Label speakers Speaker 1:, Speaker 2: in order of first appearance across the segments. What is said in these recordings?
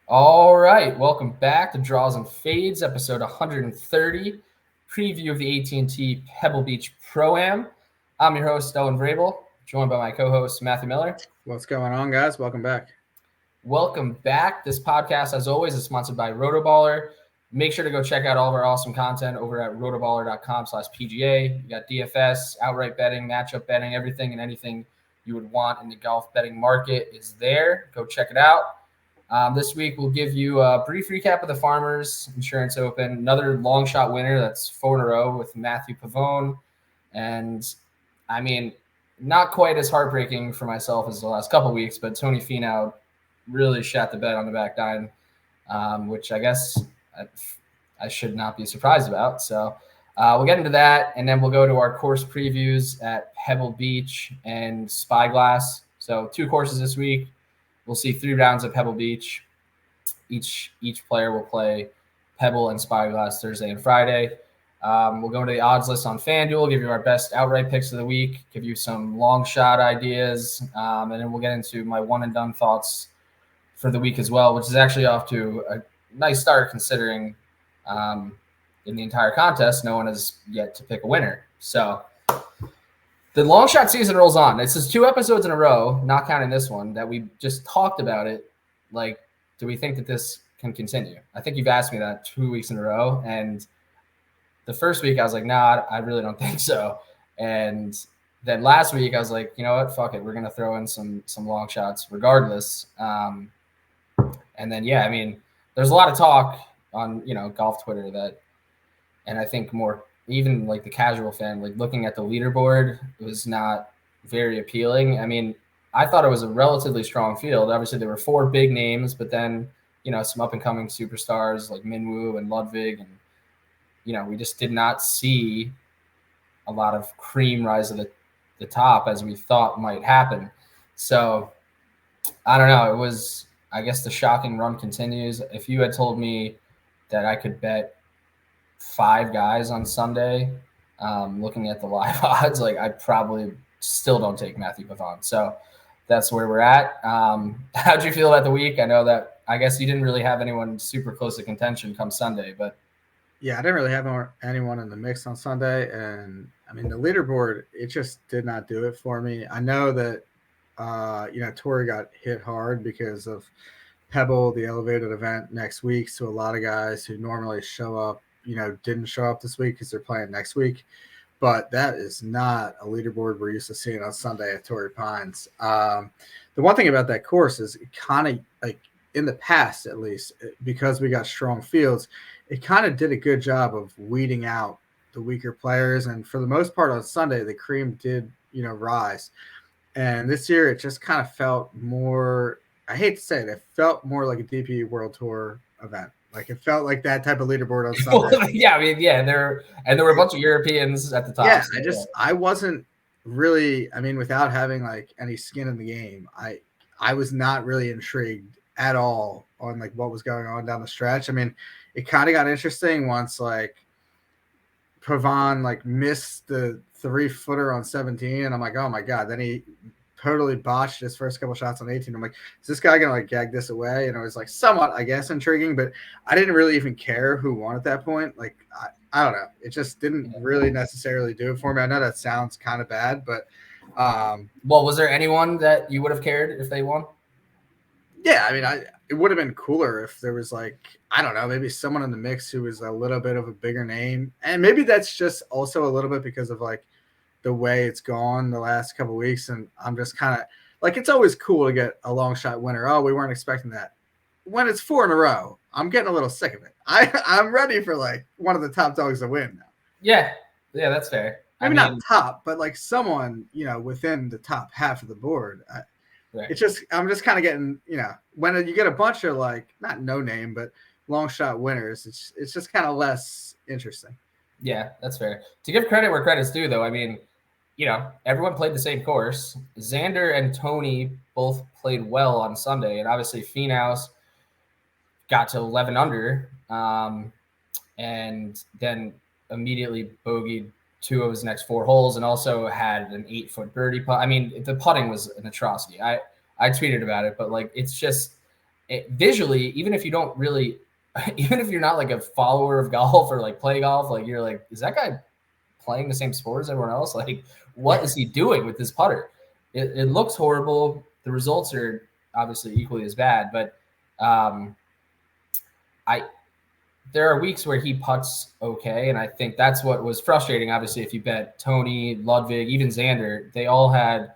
Speaker 1: All right, welcome back to Draws and Fades, episode 130, preview of the AT&T Pebble Beach Pro-Am. I'm your host, Owen Vrabel, joined by my co-host, Matthew Miller.
Speaker 2: What's going on, guys? Welcome back.
Speaker 1: Welcome back. This podcast, as always, is sponsored by Rotoballer. Make sure to go check out all of our awesome content over at rotoballer.com/PGA. You got DFS, outright betting, matchup betting, everything and anything you would want in the golf betting market is there. Go check it out. This week, we'll give you a brief recap of the Farmers Insurance Open, another long shot winner. That's 4 in a row with Matthew Pavone. And, I mean, not quite as heartbreaking for myself as the last couple of weeks, but Tony Finau really shot the bed on the back nine, which I guess I should not be surprised about. So we'll get into that, and then we'll go to our course previews at Pebble Beach and Spyglass. So 2 courses this week. We'll see 3 rounds at Pebble Beach. Each player will play Pebble and Spyglass Thursday and Friday. We'll go into the odds list on FanDuel, give you our best outright picks of the week, give you some long shot ideas, and then we'll get into my one and done thoughts for the week as well, which is actually off to a nice start considering in the entire contest, no one has yet to pick a winner. So the long shot season rolls on. This is 2 episodes in a row, not counting this one, that we just talked about it. Like, do we think that this can continue? I think you've asked me that 2 weeks in a row. And the first week I was like, nah, I really don't think so. And then last week I was like, you know what? Fuck it. We're going to throw in some long shots regardless. And then, yeah, I mean, there's a lot of talk on, golf Twitter that, and I think more even like the casual fan, like looking at the leaderboard was not very appealing. I mean, I thought it was a relatively strong field. Obviously, there were 4 big names, but then, some up and coming superstars like Minwoo and Ludwig. And, we just did not see a lot of cream rise to the top as we thought might happen. So I don't know. It was, I guess the shocking run continues. If you had told me that I could bet 5 guys on Sunday, looking at the live odds, like I probably still don't take Matthew Pavone. So that's where we're at. How'd you feel about the week? I know that I guess you didn't really have anyone super close to contention come Sunday, but
Speaker 2: yeah, I didn't really have anyone in the mix on Sunday, and I mean the leaderboard, it just did not do it for me. I know that Torrey got hit hard because of Pebble, the elevated event next week. So a lot of guys who normally show up, didn't show up this week because they're playing next week. But that is not a leaderboard we're used to seeing on Sunday at Torrey Pines. The one thing about that course is it kind of, like in the past at least, because we got strong fields, it kind of did a good job of weeding out the weaker players. And for the most part on Sunday, the cream did, rise. And this year it just kind of felt more, I hate to say it felt more like a DP World Tour event. Like it felt like that type of leaderboard on Sunday.
Speaker 1: Yeah, I mean, yeah, there were a bunch of Europeans at the top.
Speaker 2: Yeah, I wasn't really, I mean, without having like any skin in the game, I was not really intrigued at all on like what was going on down the stretch. I mean, it kind of got interesting once like Pavone like missed the 3-footer on 17, and I'm like, oh my god. Then he totally botched his first couple shots on 18. I'm like, is this guy gonna like gag this away? And it was like somewhat, I guess, intriguing, but I didn't really even care who won at that point. Like I don't know. It just didn't really necessarily do it for me. I know that sounds kind of bad, but
Speaker 1: well, was there anyone that you would have cared if they won?
Speaker 2: Yeah, I mean, it would have been cooler if there was like, I don't know, maybe someone in the mix who was a little bit of a bigger name. And maybe that's just also a little bit because of like the way it's gone the last couple of weeks. And I'm just kind of like, it's always cool to get a long shot winner. Oh, we weren't expecting that. When it's 4 in a row, I'm getting a little sick of it. I'm ready for like one of the top dogs to win now.
Speaker 1: Yeah, that's fair.
Speaker 2: Maybe not top, but like someone, within the top half of the board. Right. It's just, I'm just kind of getting, when you get a bunch of like, not no name, but long shot winners, it's just kind of less interesting.
Speaker 1: Yeah, that's fair. To give credit where credit's due, though, I mean, everyone played the same course. Xander and Tony both played well on Sunday, and obviously Finau's got to 11 under, and then immediately bogeyed 2 of his next 4 holes, and also had an 8-foot birdie putt. I mean, the putting was an atrocity. I tweeted about it, but like it's just visually, even if you don't really, even if you're not like a follower of golf or like play golf, like you're like, is that guy playing the same sport as everyone else? Like, what is he doing with this putter? It looks horrible. The results are obviously equally as bad, but I there are weeks where he putts okay, and I think that's what was frustrating. Obviously, if you bet Tony, Ludwig, even Xander, they all had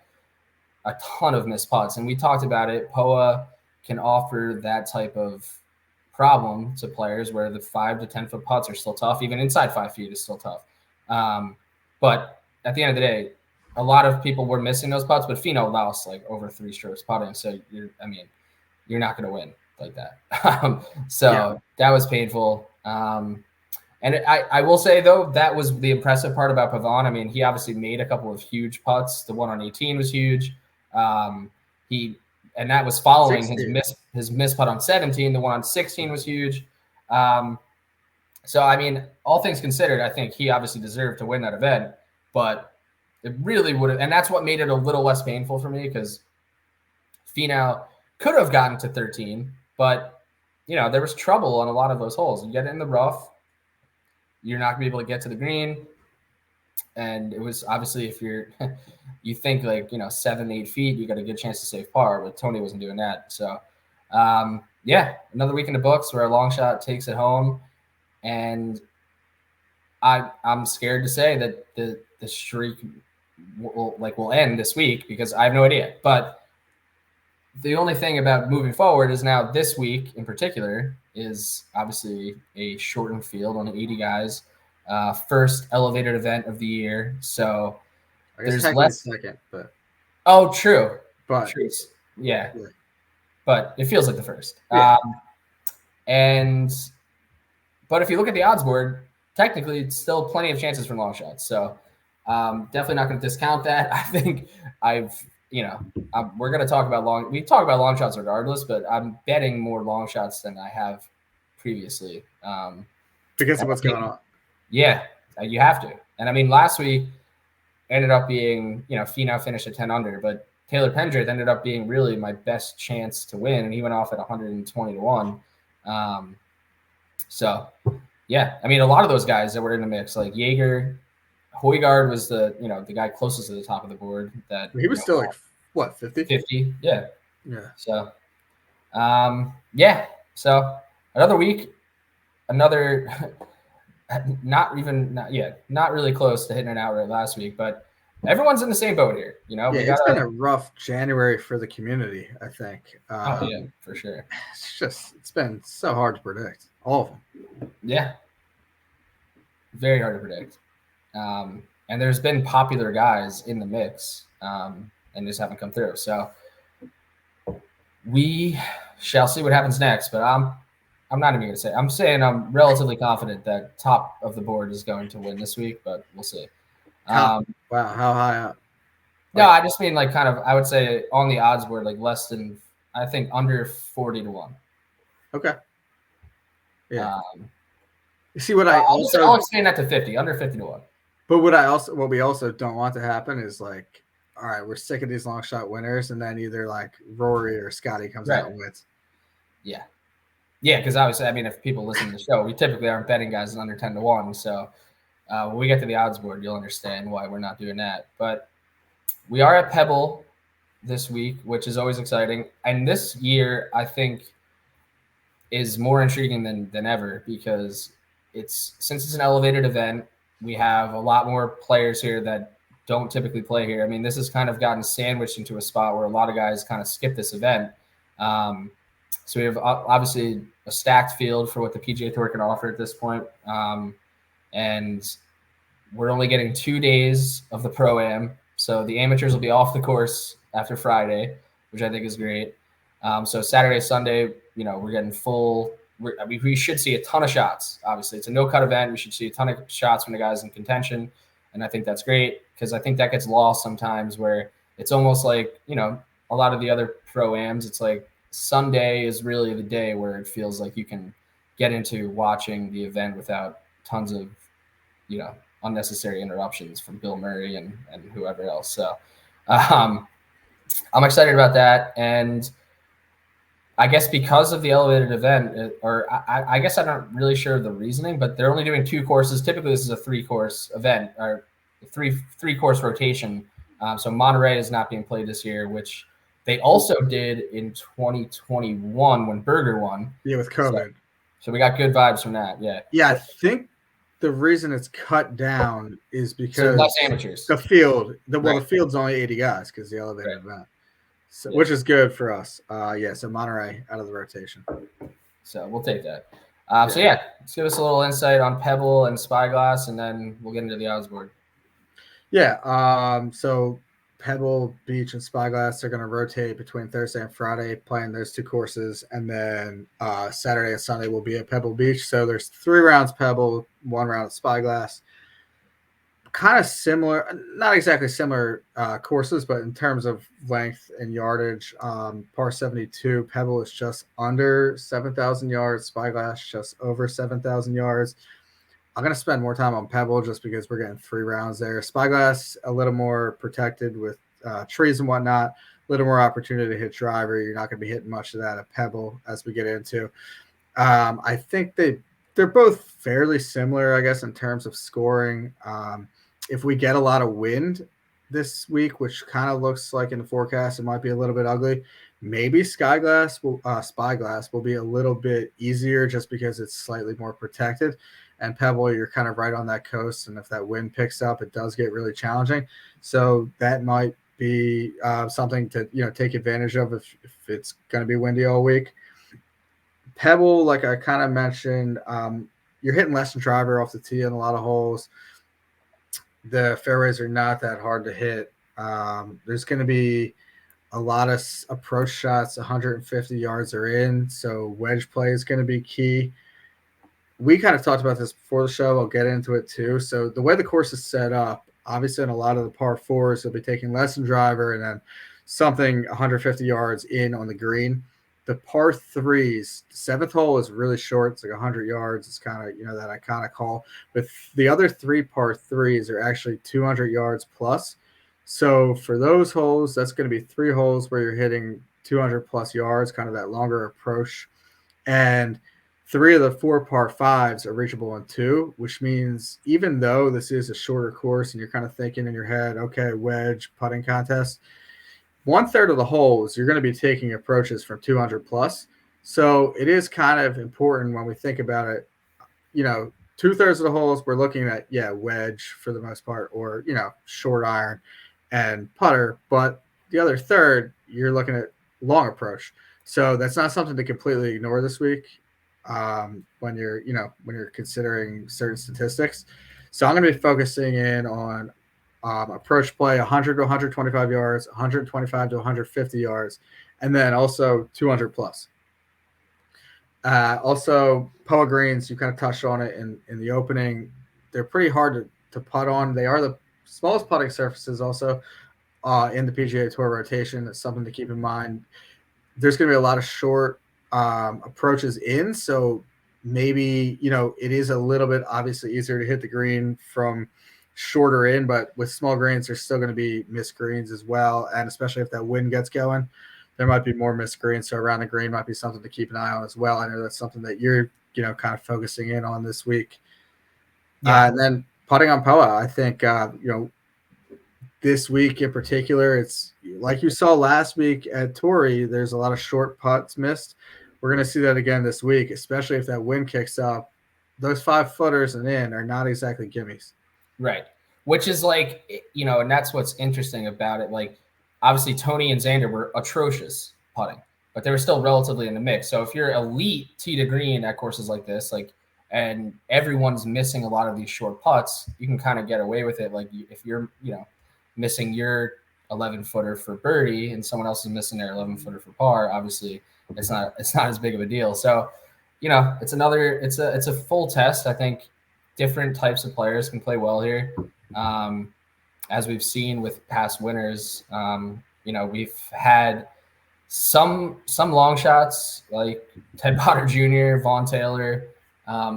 Speaker 1: a ton of missed putts, and we talked about it. POA can offer that type of problem to players where the 5 to 10 foot putts are still tough. Even inside 5 feet is still tough. But at the end of the day, a lot of people were missing those putts, but Finau lost like over 3 strokes putting. So you're not going to win like that. That was painful. And I will say, though, that was the impressive part about Pavon. I mean, he obviously made a couple of huge putts. The one on 18 was huge. And that was following
Speaker 2: 16.
Speaker 1: his miss putt on 17. The one on 16 was huge. So, I mean, all things considered, I think he obviously deserved to win that event. But it really would have – and that's what made it a little less painful for me because Finau could have gotten to 13. But, there was trouble on a lot of those holes. You get it in the rough, you're not going to be able to get to the green. And it was obviously if you think like, 7, 8 feet, you got a good chance to save par, but Tony wasn't doing that. So, another week in the books where a long shot takes it home. And I'm scared to say that the streak will end this week because I have no idea. But the only thing about moving forward is now this week in particular is obviously a shortened field on 80 guys. First elevated event of the year. So
Speaker 2: I guess
Speaker 1: there's less.
Speaker 2: Second, but
Speaker 1: true.
Speaker 2: But
Speaker 1: true. Yeah. But it feels like the first.
Speaker 2: Yeah.
Speaker 1: But if you look at the odds board, technically it's still plenty of chances for long shots. So definitely not going to discount that. I think we're going to talk about we talk about long shots regardless, but I'm betting more long shots than I have previously.
Speaker 2: Because of what's going on.
Speaker 1: Yeah, you have to. And I mean, last week ended up being, Finau finished at 10 under, but Taylor Pendrith ended up being really my best chance to win, and he went off at 120 to 1. So, yeah, I mean, a lot of those guys that were in the mix, like Jaeger, Højgaard was the guy closest to the top of the board. That
Speaker 2: he was still like what 50?
Speaker 1: 50, yeah.
Speaker 2: So,
Speaker 1: So another week, another. Not really close to hitting an outright last week, but everyone's in the same boat here.
Speaker 2: It's been a rough January for the community, I think.
Speaker 1: For sure.
Speaker 2: It's been so hard to predict, all of them.
Speaker 1: Yeah, very hard to predict. And there's been popular guys in the mix, and just haven't come through. So we shall see what happens next. But I'm not even going to say. I'm saying I'm relatively confident that top of the board is going to win this week, but we'll see.
Speaker 2: Wow, how high up?
Speaker 1: No, I just mean like kind of. I would say on the odds board, like less than. I think under 40 to 1.
Speaker 2: Okay. Yeah. You see what
Speaker 1: I'll extend that to 50, under 50 to 1.
Speaker 2: But what we also don't want to happen is like, all right, we're sick of these long shot winners, and then either like Rory or Scotty comes out and wins.
Speaker 1: Yeah. Yeah, because obviously, I mean, if people listen to the show, we typically aren't betting guys under 10 to 1. So when we get to the odds board, you'll understand why we're not doing that. But we are at Pebble this week, which is always exciting. And this year, I think, is more intriguing than ever because since it's an elevated event, we have a lot more players here that don't typically play here. I mean, this has kind of gotten sandwiched into a spot where a lot of guys kind of skip this event. So we have obviously a stacked field for what the PGA Tour can offer at this point. And we're only getting 2 days of the Pro-Am. So the amateurs will be off the course after Friday, which I think is great. So Saturday, Sunday, we're getting full. We should see a ton of shots. Obviously, it's a no-cut event. We should see a ton of shots from the guys in contention. And I think that's great because I think that gets lost sometimes where it's almost like, a lot of the other Pro-Ams, it's like, Sunday is really the day where it feels like you can get into watching the event without tons of, unnecessary interruptions from Bill Murray and whoever else. So I'm excited about that. And I guess because of the elevated event, I guess I'm not really sure of the reasoning, but they're only doing 2 courses. Typically, this is a 3-course event or three-course rotation. So Monterey is not being played this year, which they also did in 2021 when Berger won.
Speaker 2: Yeah, with
Speaker 1: So,
Speaker 2: COVID.
Speaker 1: so we got good vibes from that. Yeah.
Speaker 2: Yeah, I think the reason it's cut down is
Speaker 1: So less
Speaker 2: because
Speaker 1: amateurs.
Speaker 2: the field,
Speaker 1: Right.
Speaker 2: the field's only 80 guys because the
Speaker 1: Right.
Speaker 2: elevated event, so,
Speaker 1: Yeah.
Speaker 2: which is good for us. Yeah, so Monterey out of the rotation.
Speaker 1: So we'll take that.
Speaker 2: Yeah.
Speaker 1: So yeah, let's give us a little insight on Pebble and Spyglass, and then we'll get into the odds board.
Speaker 2: Yeah. So Pebble Beach and Spyglass are going to rotate between Thursday and Friday, playing those 2 courses, and then Saturday and Sunday will be at Pebble Beach. So there's 3 rounds Pebble, 1 round at Spyglass. Kind of similar, not exactly similar courses, but in terms of length and yardage, par 72, Pebble is just under 7,000 yards, Spyglass just over 7,000 yards. I'm going to spend more time on Pebble just because we're getting 3 rounds there. Spyglass, a little more protected with trees and whatnot, a little more opportunity to hit driver. You're not going to be hitting much of that at Pebble as we get into. I think they're both fairly similar, I guess, in terms of scoring. If we get a lot of wind this week, which kind of looks like in the forecast, it might be a little bit ugly. Maybe Spyglass will be a little bit easier just because it's slightly more protected. And Pebble, you're kind of right on that coast, and if that wind picks up, it does get really challenging. So that might be something to take advantage of if it's going to be windy all week. Pebble, like I kind of mentioned, you're hitting less than driver off the tee in a lot of holes. The fairways are not that hard to hit. There's going to be a lot of approach shots, 150 yards are in, so wedge play is going to be key. We kind of talked about this before the show. I'll get into it too. So the way the course is set up, obviously in a lot of the par fours, they'll be taking less than driver and then something 150 yards in on the green. The par threes, the 7th hole is really short. It's like 100 yards. It's kind of, that iconic hole. But the other 3 par threes are actually 200 yards plus. So for those holes, that's going to be 3 holes where you're hitting 200 plus yards, kind of that longer approach. And 3 of the 4 par fives are reachable in 2, which means even though this is a shorter course and you're kind of thinking in your head, okay, wedge, putting contest, 1/3 of the holes you're going to be taking approaches from 200 plus. So it is kind of important when we think about it. 2/3 of the holes we're looking at, wedge for the most part, or short iron and putter. But the other third, you're looking at long approach. So that's not something to completely ignore this week when you're considering certain statistics. So I'm going to be focusing in on approach play 100 to 125 yards, 125 to 150 yards, and then also 200 plus. Also, Poa greens, you kind of touched on it in the opening. They're pretty hard to putt on. They are the smallest putting surfaces also in the PGA Tour rotation. That's something to keep in mind. There's going to be a lot of short approaches in, so maybe it is a little bit obviously easier to hit the green from shorter in, but with small greens there's still going to be missed greens as well, and especially if that wind gets going, there might be more missed greens. So around the green might be something to keep an eye on as well. I know that's something that you're kind of focusing in on this week. And then putting on Poa, I think this week in particular, it's like you saw last week at Torrey, there's a lot of short putts missed. We're going to see that again this week, especially if that wind kicks up. Those 5-footers and in are not exactly gimmies.
Speaker 1: Right. Which is like, and that's what's interesting about it. Like, obviously, Tony and Xander were atrocious putting, but they were still relatively in the mix. So if you're elite tee to green at courses like this, and everyone's missing a lot of these short putts, you can kind of get away with it. Like, if you're, missing your 11-footer for birdie and someone else is missing their 11-footer for par, obviously it's not as big of a deal. So, it's a full test. I think different types of players can play well here. As we've seen with past winners, we've had some long shots like Ted Potter Jr., Vaughn Taylor,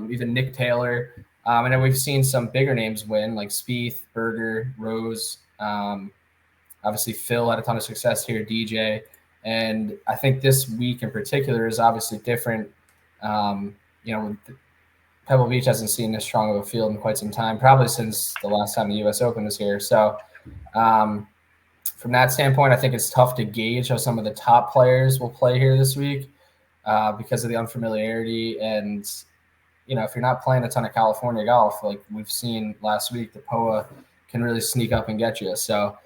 Speaker 1: even Nick Taylor. And then we've seen some bigger names win, like Spieth, Berger, Rose. Obviously, Phil had a ton of success here, DJ. And I think this week in particular is obviously different. Pebble Beach hasn't seen this strong of a field in quite some time, probably since the last time the U.S. Open was here. So from that standpoint, I think it's tough to gauge how some of the top players will play here this week because of the unfamiliarity. And, if you're not playing a ton of California golf, like we've seen last week, the POA can really sneak up and get you. So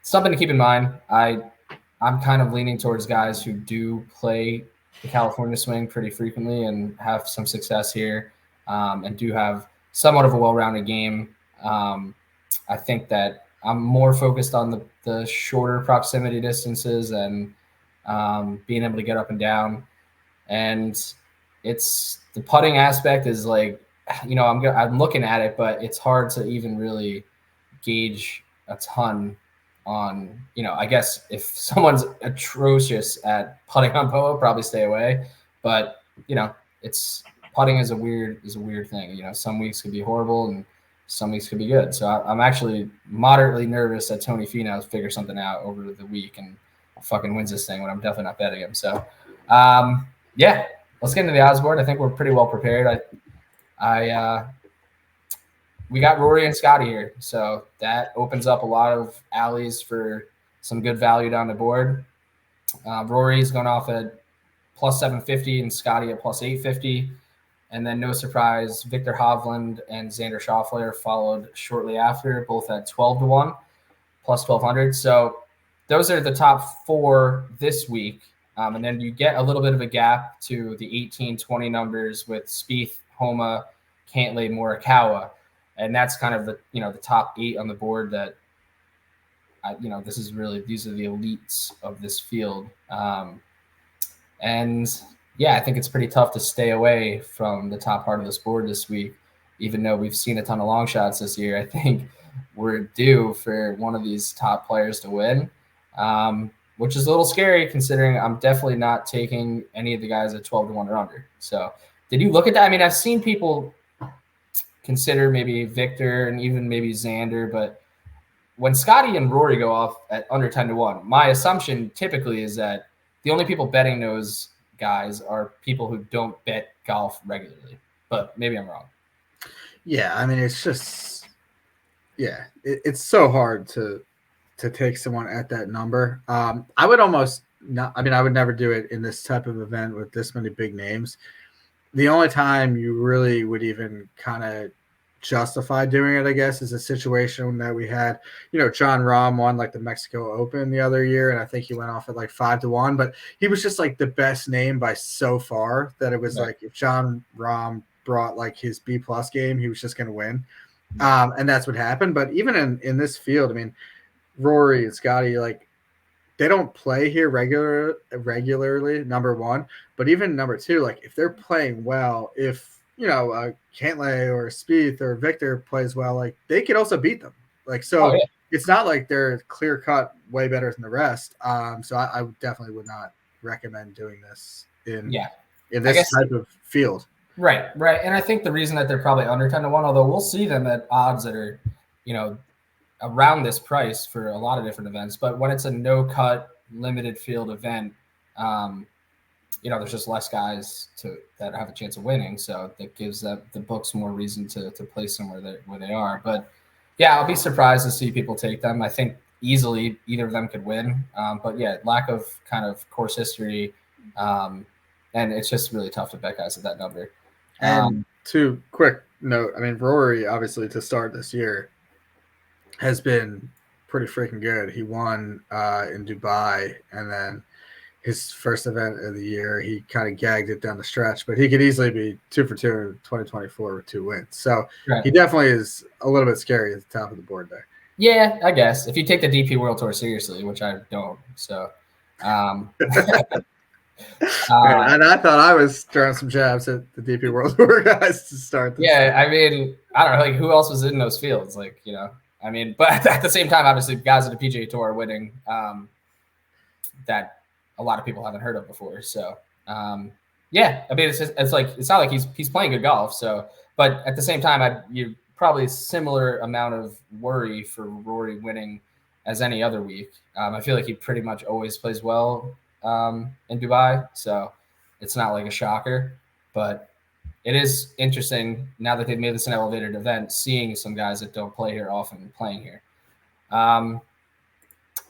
Speaker 1: something to keep in mind. I'm kind of leaning towards guys who do play the California swing pretty frequently and have some success here and do have somewhat of a well-rounded game. I think that I'm more focused on the shorter proximity distances and being able to get up and down. And it's the putting aspect is like, I'm looking at it, but it's hard to even really gauge a ton on, I guess if someone's atrocious at putting on POA, probably stay away. But, it's putting is a weird thing. Some weeks could be horrible and some weeks could be good. So I'm actually moderately nervous that Tony Finau figures something out over the week and fucking wins this thing when I'm definitely not betting him. So, yeah, let's get into the odds board. I think we're pretty well prepared. We got Rory and Scotty here, so that opens up a lot of alleys for some good value down the board. Rory's going off at plus 750 and Scotty at plus 850. And then no surprise, Victor Hovland and Xander Schauffele followed shortly after, both at 12-1, plus 1,200. So those are the top four this week. And then you get a little bit of a gap to the 18-20 numbers with Spieth, Homa, Cantlay, Morikawa. And that's kind of the top 8 on the board that, these are the elites of this field. And yeah, I think it's pretty tough to stay away from the top part of this board this week, even though we've seen a ton of long shots this year. I think we're due for one of these top players to win, which is a little scary considering I'm definitely not taking any of the guys at 12-1 or under. So did you look at that? I mean, I've seen people consider maybe Victor and even maybe Xander, but when Scotty and Rory go off at under 10-1, my assumption typically is that the only people betting those guys are people who don't bet golf regularly, but maybe I'm wrong.
Speaker 2: Yeah, I mean, it's just, it's so hard to take someone at that number. I would almost not. I mean, I would never do it in this type of event with this many big names. The only time you really would even kind of justify doing it, I guess, is a situation that we had. John Rahm won like the Mexico Open the other year, and I think he went off at like 5-1, but he was just like the best name by so far that it was like if John Rahm brought like his B+ game, he was just going to win. And that's what happened. But even in this field, I mean, Rory and Scotty, like, they don't play here regularly, number one. But even number two, like if they're playing well, if Cantlay or Spieth or Victor plays well, like they could also beat them. Like so, It's not like they're clear cut way better than the rest. So I definitely would not recommend doing this in this type of field.
Speaker 1: Right. And I think the reason that they're probably under 10-1, although we'll see them at odds that are, around this price for a lot of different events, but when it's a no-cut limited field event, there's just less guys that have a chance of winning, so that gives the books more reason to place them where they are. But yeah, I'll be surprised to see people take them. I think easily either of them could win, but yeah, lack of kind of course history, and it's just really tough to bet guys at that number.
Speaker 2: And to quick note, I mean, Rory obviously to start this year has been pretty freaking good. He won in Dubai, and then his first event of the year, he kind of gagged it down the stretch, but he could easily be 2 for 2 in 2024 with 2 wins. So He definitely is a little bit scary at the top of the board there.
Speaker 1: Yeah, I guess if you take the DP World Tour seriously, which I don't. So,
Speaker 2: and I thought I was throwing some jabs at the DP World Tour guys to start this.
Speaker 1: Yeah, I mean, I don't know, like who else was in those fields? Like, I mean, but at the same time, obviously, guys at the PGA Tour are winning that a lot of people haven't heard of before. So, yeah, I mean, it's not like he's playing good golf. So, but at the same time, you probably similar amount of worry for Rory winning as any other week. I feel like he pretty much always plays well in Dubai, so it's not like a shocker. But it is interesting now that they've made this an elevated event, seeing some guys that don't play here often playing here.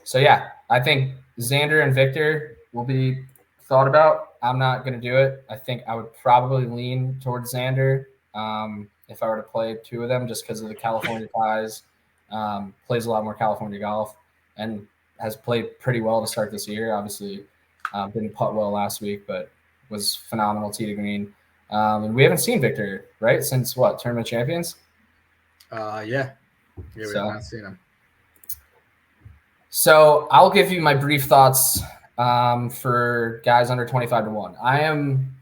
Speaker 1: So yeah, I think Xander and Victor will be thought about. I'm not going to do it. I think I would probably lean towards Xander if I were to play two of them, just because of the California ties. Plays a lot more California golf and has played pretty well to start this year. Obviously, didn't putt well last week, but was phenomenal tee to green. And we haven't seen Victor, right, since what, Tournament Champions?
Speaker 2: Yeah, we have not seen him.
Speaker 1: So I'll give you my brief thoughts for guys under 25-1. I am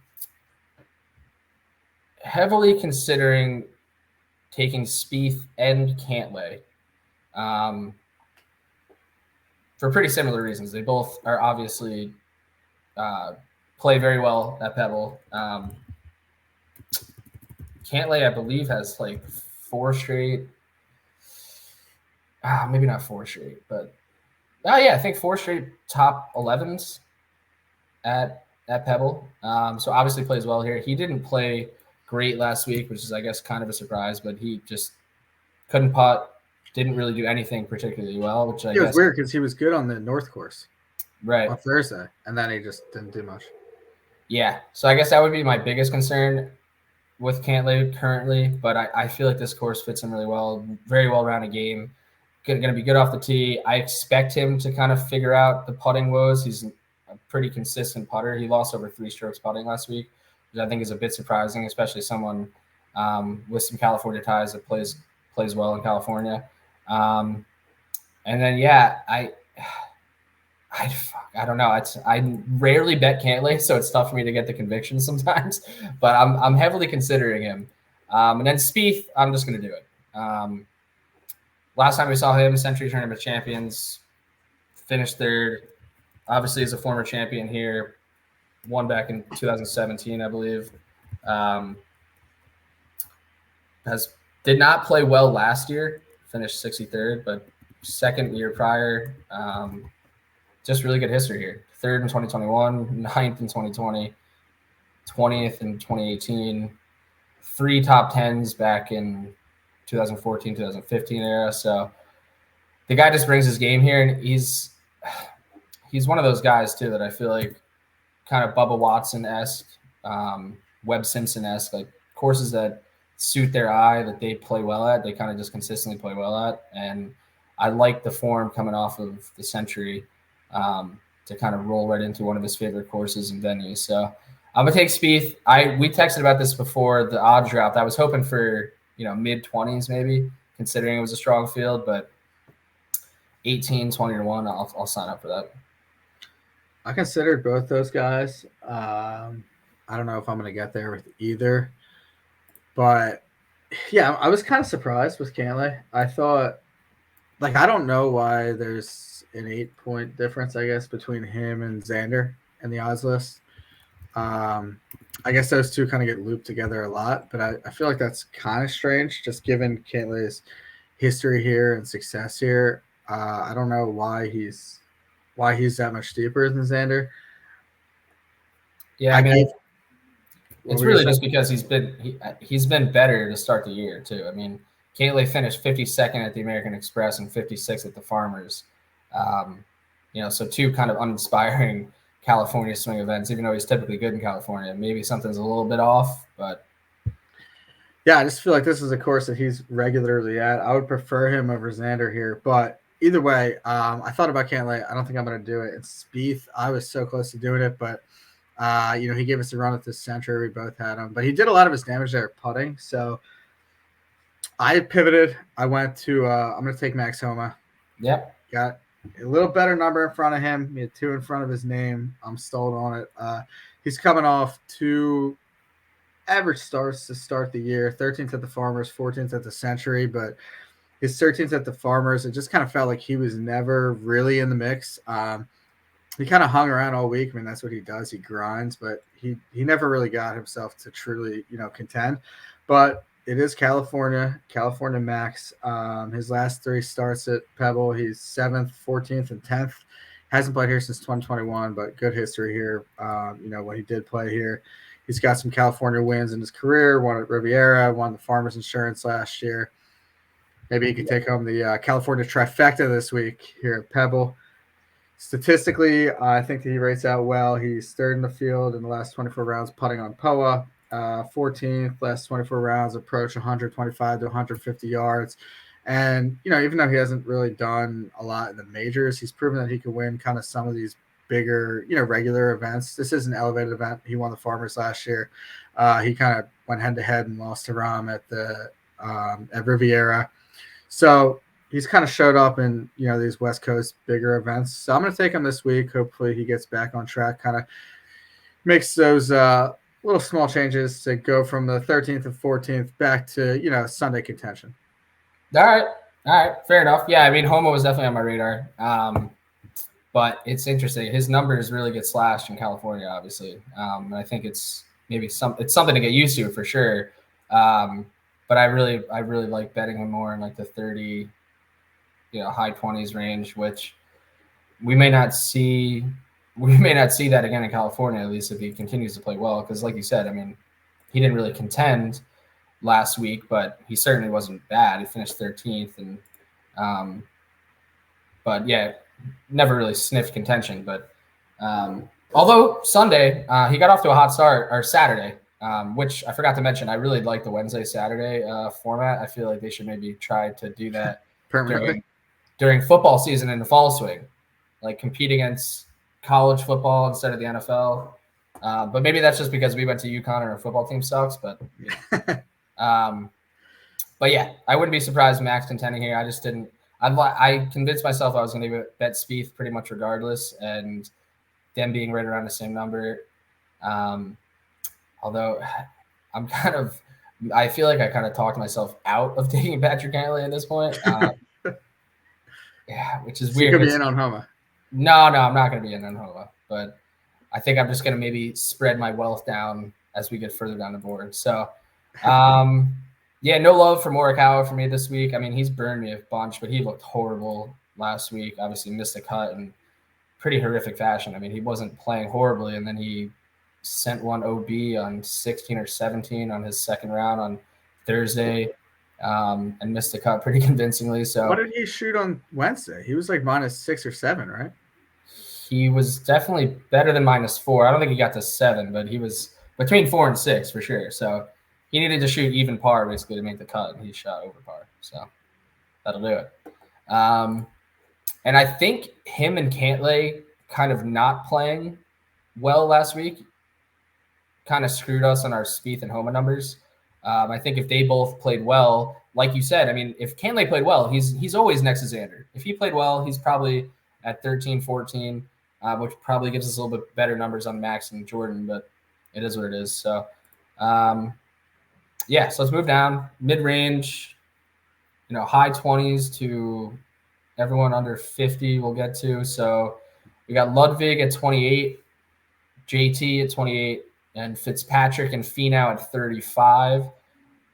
Speaker 1: heavily considering taking Spieth and Cantlay for pretty similar reasons. They both are obviously play very well at Pebble. Cantlay, I believe, has like 4 straight. Maybe not 4 straight, but I think 4 straight top 11s at Pebble. So obviously plays well here. He didn't play great last week, which is, I guess, kind of a surprise, but he just couldn't putt, didn't really do anything particularly well, which I guess
Speaker 2: was weird because he was good on the North course
Speaker 1: right
Speaker 2: on Thursday, and then he just didn't do much.
Speaker 1: Yeah, so I guess that would be my biggest concern with Cantlay currently, but I feel like this course fits him really well. Very well-rounded game. Going to be good off the tee. I expect him to kind of figure out the putting woes. He's a pretty consistent putter. He lost over 3 strokes putting last week, which I think is a bit surprising, especially someone with some California ties that plays well in California. And then, yeah, I don't know. I rarely bet Cantlay, so it's tough for me to get the conviction sometimes. But I'm heavily considering him. And then Spieth, I'm just going to do it. Last time we saw him, Century Tournament Champions, finished third. Obviously, as a former champion here, won back in 2017, I believe. Did not play well last year, finished 63rd, but second year prior. Just really good history here. 3rd in 2021, 9th in 2020, 20th in 2018, 3 top 10s back in 2014, 2015 era. So the guy just brings his game here, and he's one of those guys too that I feel like kind of Bubba Watson-esque, Webb Simpson-esque, like courses that suit their eye, that they play well at, they kind of just consistently play well at. And I like the form coming off of the Century to kind of roll right into one of his favorite courses and venues. So I'm gonna take Spieth. We texted about this before the odds dropped. I was hoping for mid-20s maybe, considering it was a strong field, but 18, 20-1, I'll sign up for that.
Speaker 2: I considered both those guys. I don't know if I'm gonna get there with either, but yeah, I was kind of surprised with Cantlay. I thought, like, I don't know why there's an 8-point difference, I guess, between him and Xander in the odds list. I guess those two kind of get looped together a lot, but I feel like that's kind of strange, just given Cantlay's history here and success here. I don't know why he's that much deeper than Xander.
Speaker 1: Yeah, I mean, it's really just because he's been better to start the year too. I mean, Cantlay finished 52nd at the American Express and 56th at the Farmers. So 2 kind of uninspiring California swing events, even though he's typically good in California. Maybe something's a little bit off, but
Speaker 2: yeah, I just feel like this is a course that he's regularly at. I would prefer him over Xander here, but either way, I thought about Cantlay. I don't think I'm going to do it. It's Spieth. I was so close to doing it, but he gave us a run at this Century. We both had him, but he did a lot of his damage there putting. So I pivoted. I went to I'm going to take Max Homa.
Speaker 1: Yep.
Speaker 2: Got a little better number in front of him. He had 2 in front of his name. I'm stalled on it. He's coming off 2 average starts to start the year, 13th at the Farmers, 14th at the Century, but his 13th at the Farmers, it just kind of felt like he was never really in the mix. He kind of hung around all week. I mean, that's what he does. He grinds, but he never really got himself to truly, contend. But it is California Max. His last 3 starts at Pebble, he's 7th, 14th, and 10th. Hasn't played here since 2021, but good history here. When he did play here, he's got some California wins in his career. Won at Riviera, won the Farmers Insurance last year. Maybe he could take home the California trifecta this week here at Pebble. Statistically, I think that he rates out well. He's third in the field in the last 24 rounds putting on POA. 14th, last 24 rounds, approach 125 to 150 yards. And, even though he hasn't really done a lot in the majors, he's proven that he can win kind of some of these bigger, regular events. This is an elevated event. He won the Farmers last year. He kind of went head-to-head and lost to Rahm at Riviera. So he's kind of showed up in, these West Coast bigger events. So I'm going to take him this week. Hopefully he gets back on track, kind of makes those little small changes to go from the 13th and 14th back to, Sunday contention.
Speaker 1: All right. Fair enough. Yeah, I mean, Homa was definitely on my radar. But it's interesting. His numbers really get slashed in California, obviously. And I think it's maybe it's something to get used to for sure. But I really like betting him more in like the 30, high 20s range, which we may not see that again in California, at least if he continues to play well. Because like you said, I mean, he didn't really contend last week, but he certainly wasn't bad. He finished 13th, and but yeah, never really sniffed contention. But although Sunday he got off to a hot start, or Saturday, which I forgot to mention, I really like the Wednesday Saturday format. I feel like they should maybe try to do that during football season in the fall swing, like compete against college football instead of the NFL. But maybe that's just because we went to UConn and our football team sucks. But but yeah, I wouldn't be surprised Max contending here. I just didn't. I convinced myself I was going to bet Spieth pretty much regardless, and them being right around the same number. Although I feel like I kind of talked myself out of taking Patrick Cantlay at this point. Yeah, which is weird.
Speaker 2: You could be in on Homa.
Speaker 1: No, I'm not going to be in on Homa, but I think I'm just going to maybe spread my wealth down as we get further down the board. So, yeah, no love for Morikawa for me this week. I mean, he's burned me a bunch, but he looked horrible last week. Obviously missed a cut in pretty horrific fashion. I mean, he wasn't playing horribly, and then he sent one OB on 16 or 17 on his second round on Thursday, and missed the cut pretty convincingly. So
Speaker 2: what did he shoot on Wednesday? He was like -6 or 7, right?
Speaker 1: He was definitely better than -4. I don't think he got to 7, but he was between 4 and 6 for sure. So he needed to shoot even par basically to make the cut, and he shot over par. So that'll do it. And I think him and Cantlay kind of not playing well last week kind of screwed us on our Spieth and Homa numbers. I think if they both played well, like you said, I mean, if Cantlay played well, he's always next to Xander. If he played well, he's probably at 13, 14, which probably gives us a little bit better numbers on Max and Jordan, but it is what it is. So, yeah, so let's move down. Mid-range, high 20s to everyone under 50 we'll get to. So we got Ludwig at 28, JT at 28, and Fitzpatrick and Finau at 35.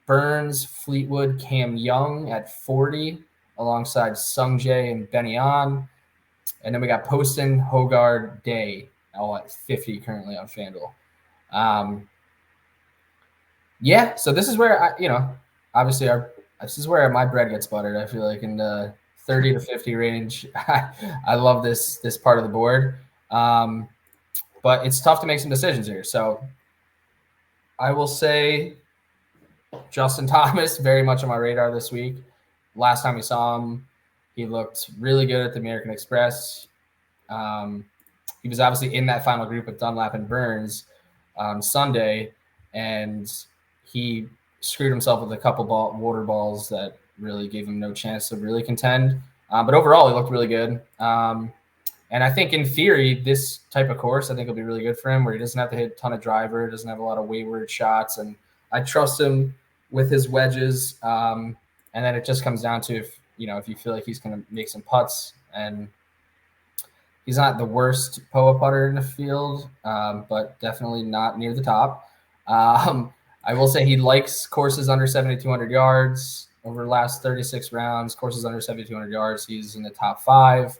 Speaker 1: Burns, Fleetwood, Cam Young at 40, alongside Sungjae and Benyon. And then we got Poston, Hogard, Day, all at 50 currently on FanDuel. Yeah, so this is where obviously this is where my bread gets buttered. I feel like in the 30 to 50 range. I love this part of the board, but it's tough to make some decisions here. So I will say Justin Thomas, very much on my radar this week. Last time we saw him, he looked really good at the American Express. He was obviously in that final group with Dunlap and Burns on Sunday, and he screwed himself with a couple water balls that really gave him no chance to really contend. But overall, he looked really good. And I think in theory, this type of course, I think will be really good for him, where he doesn't have to hit a ton of driver, doesn't have a lot of wayward shots. And I trust him with his wedges. And then it just comes down to if you feel like he's going to make some putts, and he's not the worst POA putter in the field, but definitely not near the top. I I will say he likes courses under 7,200 yards over the last 36 rounds. Courses under 7,200 yards, he's in the top 5.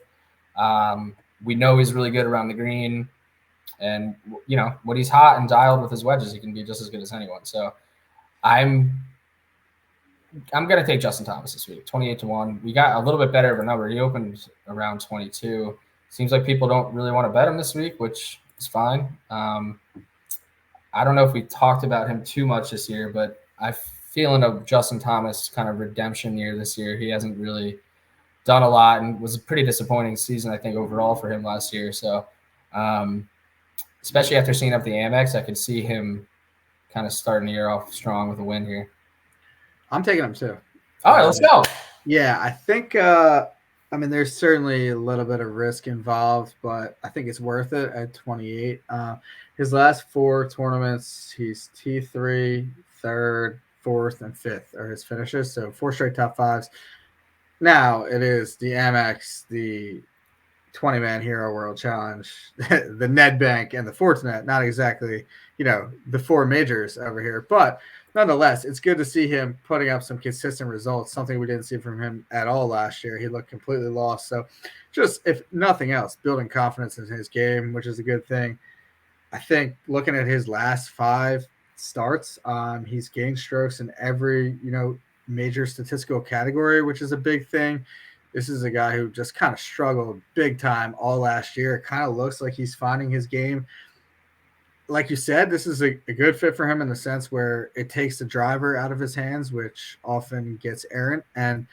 Speaker 1: We know he's really good around the green. And, when he's hot and dialed with his wedges, he can be just as good as anyone. So I'm going to take Justin Thomas this week, 28-1. We got a little bit better of a number. He opened around 22. Seems like people don't really want to bet him this week, which is fine. I don't know if we talked about him too much this year, but I'm feeling a Justin Thomas kind of redemption year this year. He hasn't really done a lot and was a pretty disappointing season, I think, overall for him last year. So, especially after seeing up the Amex, I could see him kind of starting the year off strong with a win here.
Speaker 2: I'm taking him too.
Speaker 1: All right, let's go.
Speaker 2: Yeah, I think there's certainly a little bit of risk involved, but I think it's worth it at 28. His last 4 tournaments, he's T3, 3rd, 4th, and 5th are his finishes. So 4 straight top 5s. Now it is the Amex, the 20-man Hero World Challenge, the Nedbank, and the Fortinet. Not exactly, the 4 majors over here, but nonetheless, it's good to see him putting up some consistent results, something we didn't see from him at all last year. He looked completely lost. So just, if nothing else, building confidence in his game, which is a good thing. I think looking at his last 5 starts, he's gained strokes in every, major statistical category, which is a big thing. This is a guy who just kind of struggled big time all last year. It kind of looks like he's finding his game. Like you said, this is a good fit for him in the sense where it takes the driver out of his hands, which often gets errant. And,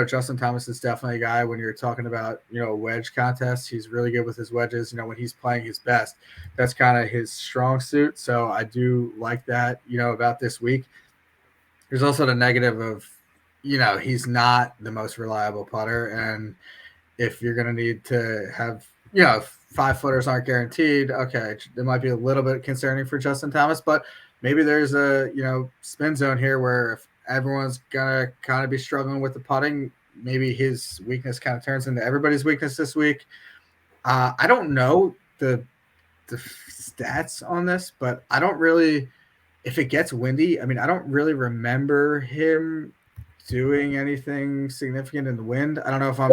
Speaker 2: Justin Thomas is definitely a guy when you're talking about, a wedge contest, he's really good with his wedges. When he's playing his best, that's kind of his strong suit. So I do like that, about this week. There's also the negative of, he's not the most reliable putter. And if you're going to need to have, 5-footers aren't guaranteed. Okay, it might be a little bit concerning for Justin Thomas, but maybe there's a spin zone here where if everyone's gonna kind of be struggling with the putting, maybe his weakness kind of turns into everybody's weakness this week. I don't know the stats on this, but I don't really. If it gets windy, I don't really remember him doing anything significant in the wind. I don't know if I'm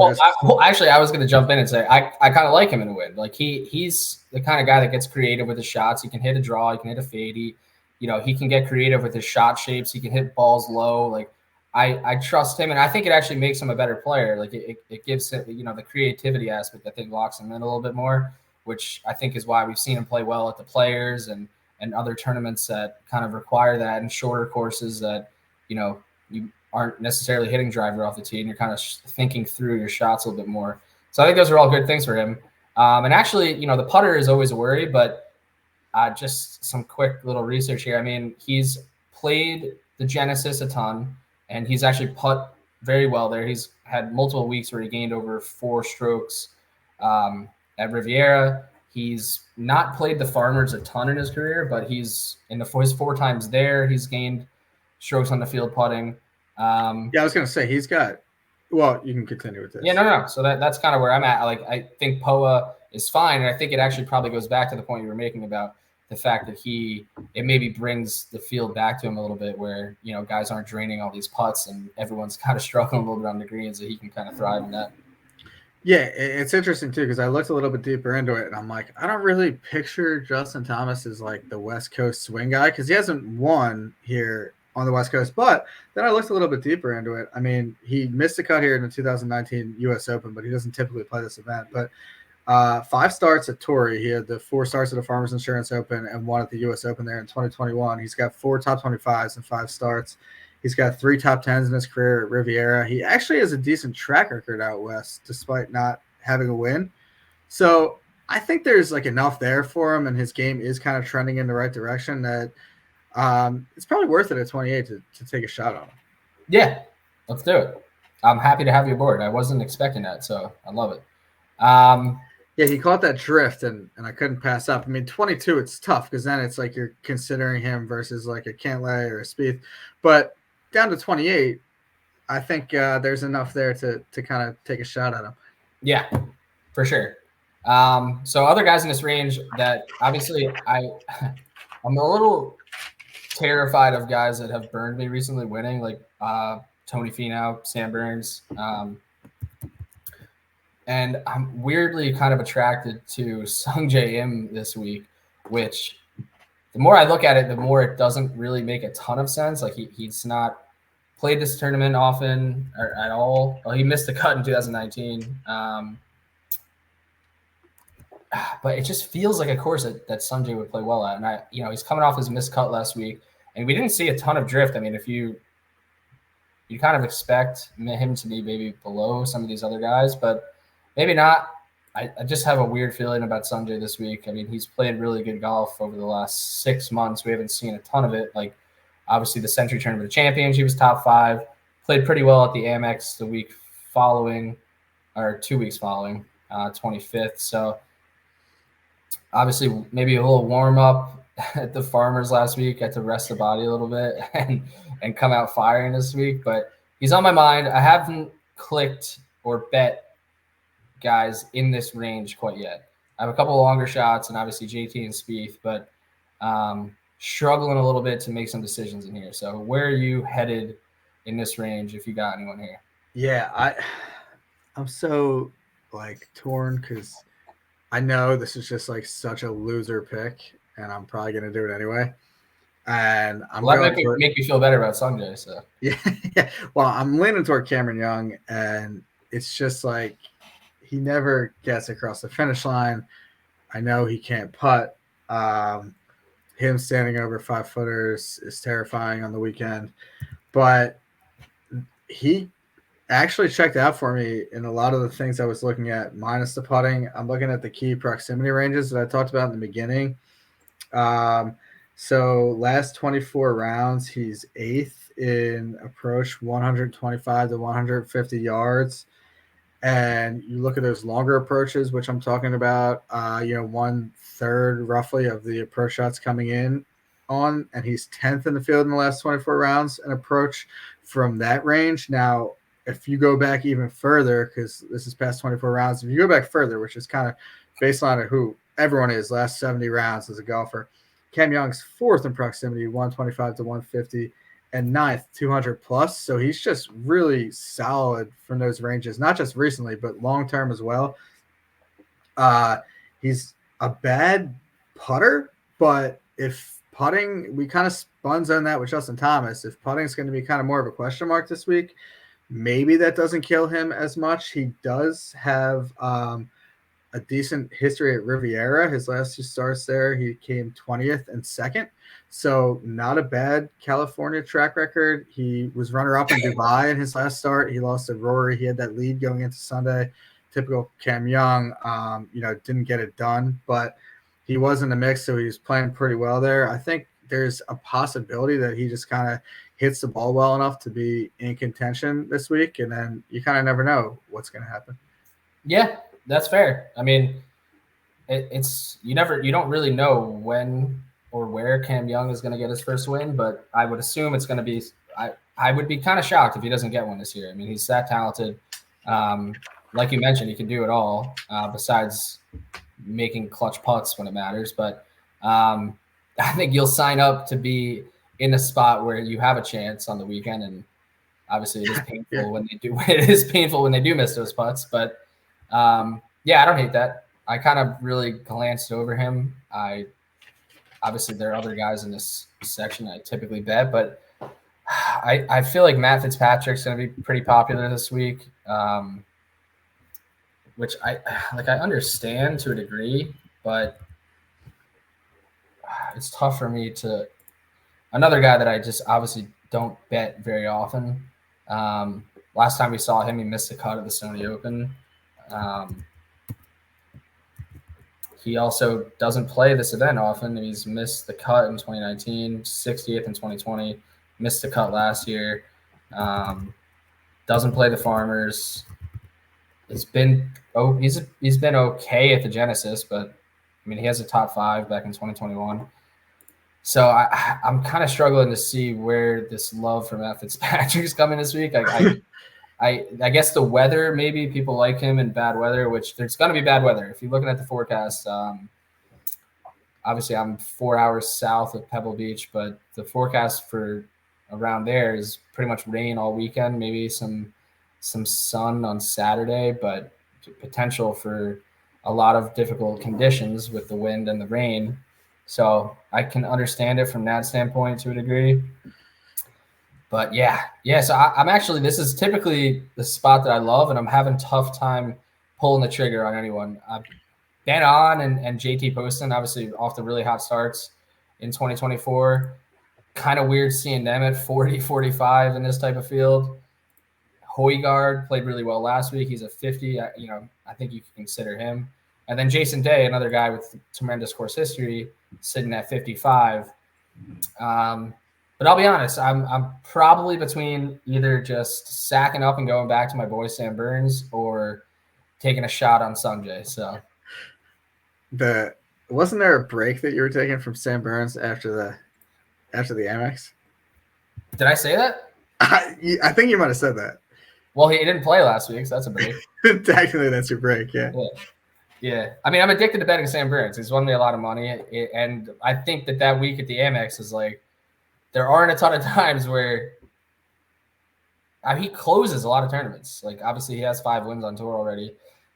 Speaker 1: actually, I was going to jump in and say I kind of like him in the wind. Like he's the kind of guy that gets creative with his shots. He can hit a draw. He can hit a fade. He can get creative with his shot shapes. He can hit balls low. Like I trust him, and I think it actually makes him a better player. Like it gives him, the creativity aspect. I think locks him in a little bit more, which I think is why we've seen him play well at the Players and other tournaments that kind of require that, and shorter courses that you aren't necessarily hitting driver off the tee, and you're kind of thinking through your shots a little bit more. So I think those are all good things for him. And actually, the putter is always a worry, but just some quick little research here. He's played the Genesis a ton, and he's actually putt very well there. He's had multiple weeks where he gained over 4 strokes at Riviera. He's not played the Farmers a ton in his career, but he's in his 4 times there. He's gained strokes on the field putting.
Speaker 2: I was going to say he's got. Well, you can continue with this.
Speaker 1: Yeah, no. So that's kind of where I'm at. Like I think POA is fine, and I think it actually probably goes back to the point you were making about the fact that it maybe brings the field back to him a little bit, where guys aren't draining all these putts and everyone's kind of struggling a little bit on the greens, so he can kind of thrive in that.
Speaker 2: Yeah, it's interesting too because I looked a little bit deeper into it, and I'm like, I don't really picture Justin Thomas as like the West Coast swing guy because he hasn't won here on the West Coast. But then I looked a little bit deeper into it. He missed a cut here in the 2019 U.S. Open, but he doesn't typically play this event. But 5 starts at Torrey. He had the 4 starts at the Farmers Insurance Open and 1 at the U.S. Open there in 2021. He's got 4 top 25s and 5 starts. He's got 3 top 10s in his career at Riviera. He actually has a decent track record out west, despite not having a win. So I think there's like enough there for him, and his game is kind of trending in the right direction that it's probably worth it at 28 to take a shot on him.
Speaker 1: Yeah, let's do it. I'm happy to have you aboard. I wasn't expecting that, so I love it.
Speaker 2: Yeah, he caught that drift, and I couldn't pass up. 22, it's tough because then it's like you're considering him versus like a Cantlay or a Spieth. But down to 28, I think there's enough there to kind of take a shot at him.
Speaker 1: Yeah, for sure. So other guys in this range that obviously I'm a little terrified of guys that have burned me recently winning, like Tony Finau, Sam Burns. And I'm weirdly kind of attracted to Sung J M this week, which the more I look at it, the more it doesn't really make a ton of sense. Like he's not played this tournament often or at all. Well, he missed the cut in 2019. But it just feels like a course that Sungjae would play well at. And he's coming off his missed cut last week, and we didn't see a ton of drift. I mean, if you kind of expect him to be maybe below some of these other guys, but maybe not. I just have a weird feeling about Sungjae this week. I mean, he's played really good golf over the last 6 months. We haven't seen a ton of it. Like, obviously, the Century Tournament of Champions, he was top 5. Played pretty well at the Amex the week following, or 2 weeks following, 25th. So, obviously, maybe a little warm up at the Farmers last week. Got to rest the body a little bit and come out firing this week. But he's on my mind. I haven't clicked or bet guys in this range quite yet. I have a couple longer shots and obviously JT and Spieth, but struggling a little bit to make some decisions in here. So where are you headed in this range if you got anyone here?
Speaker 2: Yeah, I'm so like torn because I know this is just like such a loser pick, and I'm probably gonna do it anyway. And I'm
Speaker 1: that make me feel better about Sungjae. So
Speaker 2: yeah. Well, I'm leaning toward Cameron Young, and it's just like he never gets across the finish line. I know he can't putt. Him standing over 5-footers is terrifying on the weekend, but he actually checked out for me in a lot of the things I was looking at, minus the putting. I'm looking at the key proximity ranges that I talked about in the beginning. So last 24 rounds, he's 8th in approach, 125 to 150 yards. And you look at those longer approaches, which I'm talking about, 1/3 roughly of the approach shots coming in on, and he's 10th in the field in the last 24 rounds, an approach from that range. Now, if you go back even further, because this is past 24 rounds, if you go back further, which is kind of baseline of who everyone is, last 70 rounds as a golfer, Cam Young's 4th in proximity, 125 to 150, and 9th, 200 plus. So he's just really solid from those ranges, not just recently, but long-term as well. He's a bad putter, but if putting, we kind of spun on that with Justin Thomas. If putting is going to be kind of more of a question mark this week, maybe that doesn't kill him as much. He does have a decent history at Riviera. His last 2 starts there, he came 20th and 2nd. So not a bad California track record. He was runner-up in Dubai in his last start. He lost to Rory. He had that lead going into Sunday. Typical Cam Young, didn't get it done, but he was in the mix, so he was playing pretty well there. I think there's a possibility that he just kind of hits the ball well enough to be in contention this week, and then you kind of never know what's going to happen.
Speaker 1: Yeah, that's fair. I mean, it's you don't really know when or where Cam Young is going to get his first win, but I would assume it's going to be. I would be kind of shocked if he doesn't get one this year. I mean, he's that talented. Like you mentioned, he can do it all besides making clutch putts when it matters. But I think you'll sign up to be in a spot where you have a chance on the weekend, and obviously it is painful when they do. It is painful when they do miss those putts, but I don't hate that. I kind of really glanced over him. Obviously there are other guys in this section I typically bet, but I feel like Matt Fitzpatrick's going to be pretty popular this week, which I understand to a degree, but it's tough for me to. Another guy that I just obviously don't bet very often. Last time we saw him, he missed the cut at the Sony Open. He also doesn't play this event often. He's missed the cut in 2019, 60th in 2020, missed the cut last year. Doesn't play the Farmers. He's been okay at the Genesis, but I mean he has a top 5 back in 2021. So I'm kind of struggling to see where this love for Matt Fitzpatrick is coming this week. I guess the weather, maybe people like him in bad weather, which there's going to be bad weather. If you're looking at the forecast, obviously I'm 4 hours south of Pebble Beach, but the forecast for around there is pretty much rain all weekend, maybe some sun on Saturday, but potential for a lot of difficult conditions with the wind and the rain. So I can understand it from that standpoint to a degree. But yeah. So I'm actually, this is typically the spot that I love, and I'm having tough time pulling the trigger on anyone. Ben On and JT Poston, obviously off the really hot starts in 2024. Kind of weird seeing them at 40, 45 in this type of field. Højgaard played really well last week. He's a 50. I think you can consider him. And then Jason Day, another guy with tremendous course history, sitting at 55. But I'll be honest, I'm probably between either just sacking up and going back to my boy Sam Burns or taking a shot on Sungjae. So
Speaker 2: wasn't there a break that you were taking from Sam Burns after the Amex?
Speaker 1: Did I say that?
Speaker 2: I think you might have said that.
Speaker 1: Well, he didn't play last week, so that's a break.
Speaker 2: Technically, that's your break, yeah.
Speaker 1: Yeah. I mean, I'm addicted to betting Sam Burns. He's won me a lot of money, and I think that week at the Amex is like, there aren't a ton of times where he closes a lot of tournaments. Like, obviously, he has 5 wins on tour already.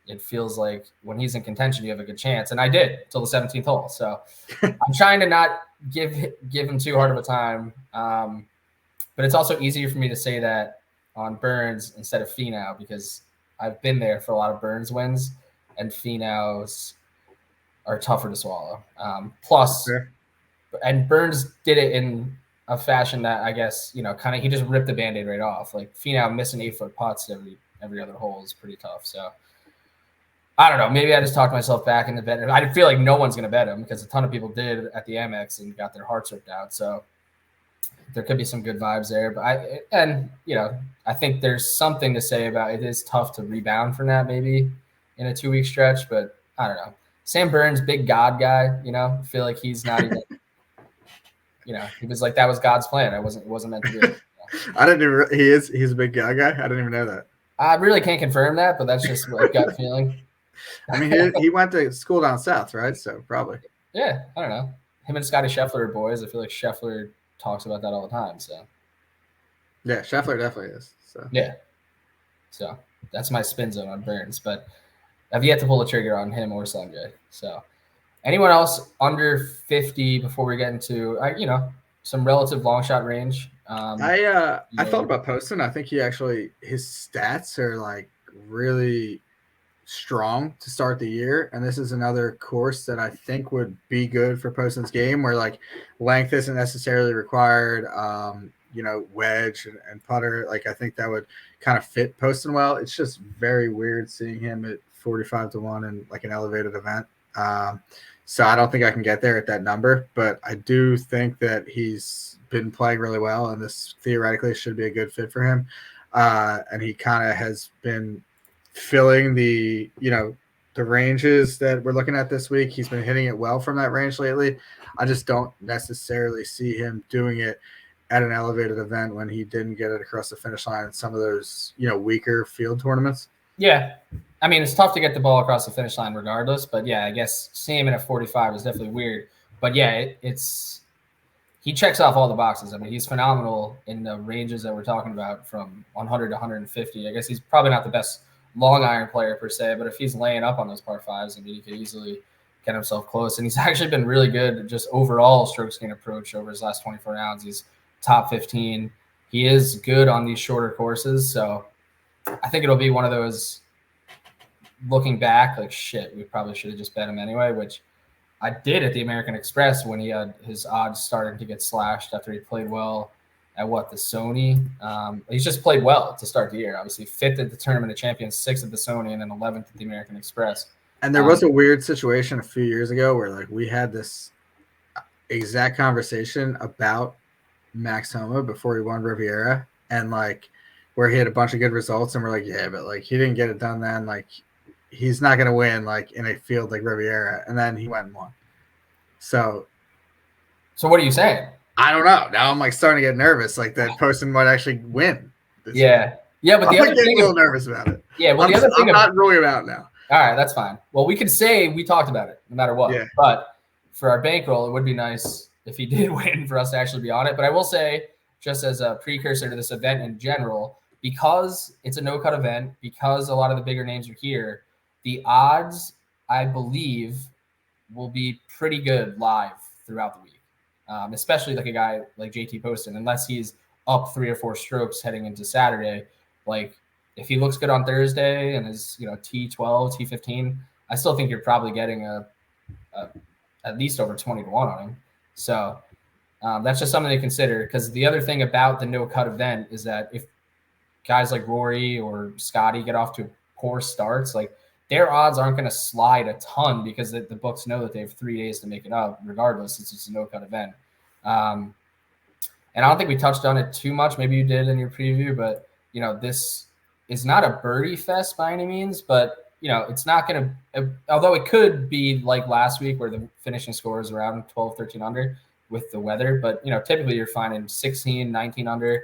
Speaker 1: It feels like when he's in contention, you have a good chance. And I did till the 17th hole. So I'm trying to not give him too hard of a time. But it's also easier for me to say that on Burns instead of Finau, because I've been there for a lot of Burns wins, and Finau's are tougher to swallow. Plus, and Burns did it in a fashion that I guess, kind of, he just ripped the Band-Aid right off. Like, Finau missing 8-foot putts every other hole is pretty tough. So I don't know. Maybe I just talked myself back into betting. I feel like no one's going to bet him because a ton of people did at the Amex and got their hearts ripped out. So there could be some good vibes there. But I think there's something to say about it is tough to rebound from that maybe in a 2-week stretch. But I don't know. Sam Burns, big God guy, I feel like he's not even, he was like, that was God's plan. It wasn't meant to be.
Speaker 2: I didn't even, he's a big God guy. I didn't even know that.
Speaker 1: I really can't confirm that, but that's just a gut feeling.
Speaker 2: I mean, he went to school down south, right? So probably.
Speaker 1: Yeah, I don't know. Him and Scotty Scheffler are boys. I feel like Scheffler talks about that all the time. So.
Speaker 2: Yeah, Scheffler definitely is. So.
Speaker 1: Yeah. So that's my spin zone on Burns, but I've yet to pull the trigger on him or Sungjae. So anyone else under 50 before we get into some relative long shot range?
Speaker 2: I thought about Poston. I think his stats are like really strong to start the year, and this is another course that I think would be good for Poston's game, where like length isn't necessarily required. Wedge and putter, like I think that would kind of fit Poston well. It's just very weird seeing him at 45-1 in like an elevated event. So I don't think I can get there at that number, but I do think that he's been playing really well, and this theoretically should be a good fit for him. And he kind of has been filling the ranges that we're looking at this week. He's been hitting it well from that range lately. I just don't necessarily see him doing it at an elevated event when he didn't get it across the finish line in some of those, weaker field tournaments.
Speaker 1: Yeah. I mean, it's tough to get the ball across the finish line regardless, but yeah, I guess seeing him at 45 is definitely weird. But yeah, he checks off all the boxes. I mean, he's phenomenal in the ranges that we're talking about from 100 to 150. I guess he's probably not the best long iron player per se, but if he's laying up on those par fives, I mean, he could easily get himself close. And he's actually been really good just overall strokes gain approach over his last 24 rounds. He's top 15. He is good on these shorter courses. So I think it'll be one of those, looking back, like, shit, we probably should have just bet him anyway, which I did at the American Express when he had his odds starting to get slashed after he played well at the Sony. He's just played well to start the year. Obviously 5th at the Tournament of Champions, 6th at the Sony, and then 11th at the American Express.
Speaker 2: And there was a weird situation a few years ago where like we had this exact conversation about Max Homa before he won Riviera, and like where he had a bunch of good results, and we're like, yeah, but like he didn't get it done then. Like he's not going to win like in a field like Riviera, and then he went and won. So
Speaker 1: what are you saying?
Speaker 2: I don't know. Now I'm like starting to get nervous, like that Poston might actually win.
Speaker 1: Yeah, but
Speaker 2: I'm like getting a little nervous about it.
Speaker 1: Yeah, well, the other thing
Speaker 2: I'm not ruling it out now.
Speaker 1: All right, that's fine. Well, we could say we talked about it no matter what.
Speaker 2: Yeah.
Speaker 1: But for our bankroll, it would be nice if he did win for us to actually be on it. But I will say, just as a precursor to this event in general, because it's a no-cut event, because a lot of the bigger names are here, the odds, I believe, will be pretty good live throughout the week, especially like a guy like JT Poston, unless he's up 3 or 4 strokes heading into Saturday. Like if he looks good on Thursday and is T12, T15, I still think you're probably getting a at least over 20 to 1 on him. So that's just something to consider, because the other thing about the no cut event is that if guys like Rory or Scotty get off to poor starts, like their odds aren't going to slide a ton, because the books know that they have 3 days to make it up, regardless, since it's a no cut event. And I don't think we touched on it too much. Maybe you did in your preview, but this is not a birdie fest by any means, but it's not going to, although it could be like last week where the finishing score is around 12, 13 under with the weather. But, typically you're finding 16, 19 under,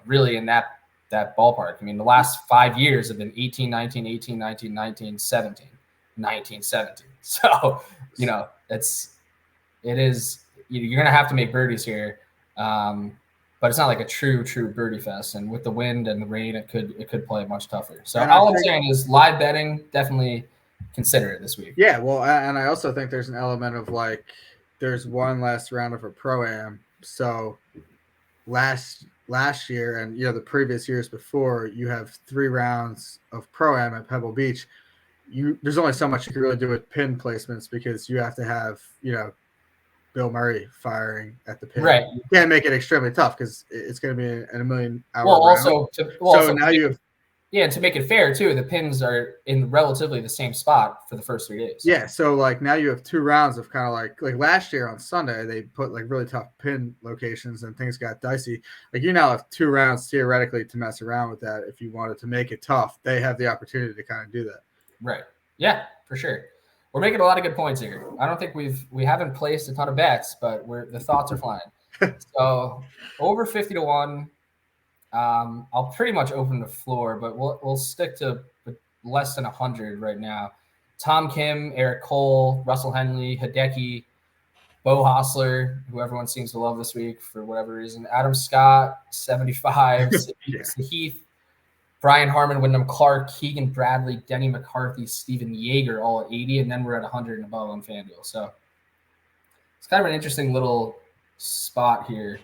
Speaker 1: really in that ballpark. I mean, the last 5 years have been 18, 19, 18, 19, 19, 17, 19, 17. So, it is, you're going to have to make birdies here. But it's not like a true birdie fest. And with the wind and the rain, it could play much tougher. So all I'm saying is live betting, definitely consider it this week.
Speaker 2: Yeah, well, and I also think there's an element of like there's one last round of a pro-am. So last year and the previous years before, you have 3 rounds of pro-am at Pebble Beach. There's only so much you can really do with pin placements, because you have to have Bill Murray firing at the pin.
Speaker 1: Right.
Speaker 2: You can't make it extremely tough because it's going to be in a million-hour
Speaker 1: round.
Speaker 2: So now you have.
Speaker 1: Yeah, and to make it fair too, the pins are in relatively the same spot for the first 3 days.
Speaker 2: Yeah, so like now you have 2 rounds of kind of like last year on Sunday they put like really tough pin locations and things got dicey. Like you now have 2 rounds theoretically to mess around with that if you wanted to make it tough. They have the opportunity to kind of do that.
Speaker 1: Right. Yeah, for sure. We're making a lot of good points here. I don't think we haven't placed a ton of bets, but the thoughts are flying. So over 50 to 1. I'll pretty much open the floor, but we'll stick to less than 100 right now. Tom Kim, Eric Cole, Russell Henley, Hideki, Bo Hostler, who everyone seems to love this week for whatever reason. Adam Scott, 75.
Speaker 2: Yeah.
Speaker 1: Heath, Brian Harmon, Wyndham Clark, Keegan Bradley, Denny McCarthy, Steven Yeager, all at 80, and then we're at 100 and above on FanDuel. So it's kind of an interesting little spot here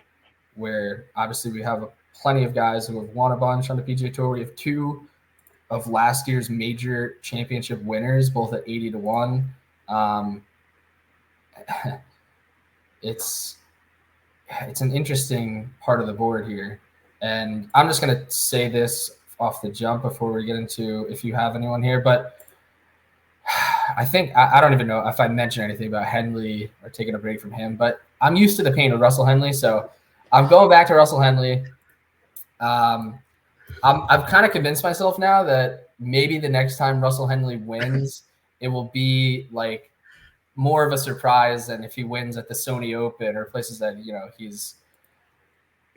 Speaker 1: where obviously we have plenty of guys who have won a bunch on the PGA Tour. We have 2 of last year's major championship winners, both at 80 to 1. It's an interesting part of the board here. And I'm just going to say this off the jump before we get into if you have anyone here. But I think I don't even know if I mentioned anything about Henley or taking a break from him. But I'm used to the pain of Russell Henley, so I'm going back to Russell Henley. I've kind of convinced myself now that maybe the next time Russell Henley wins, it will be like more of a surprise than if he wins at the Sony Open or places that he's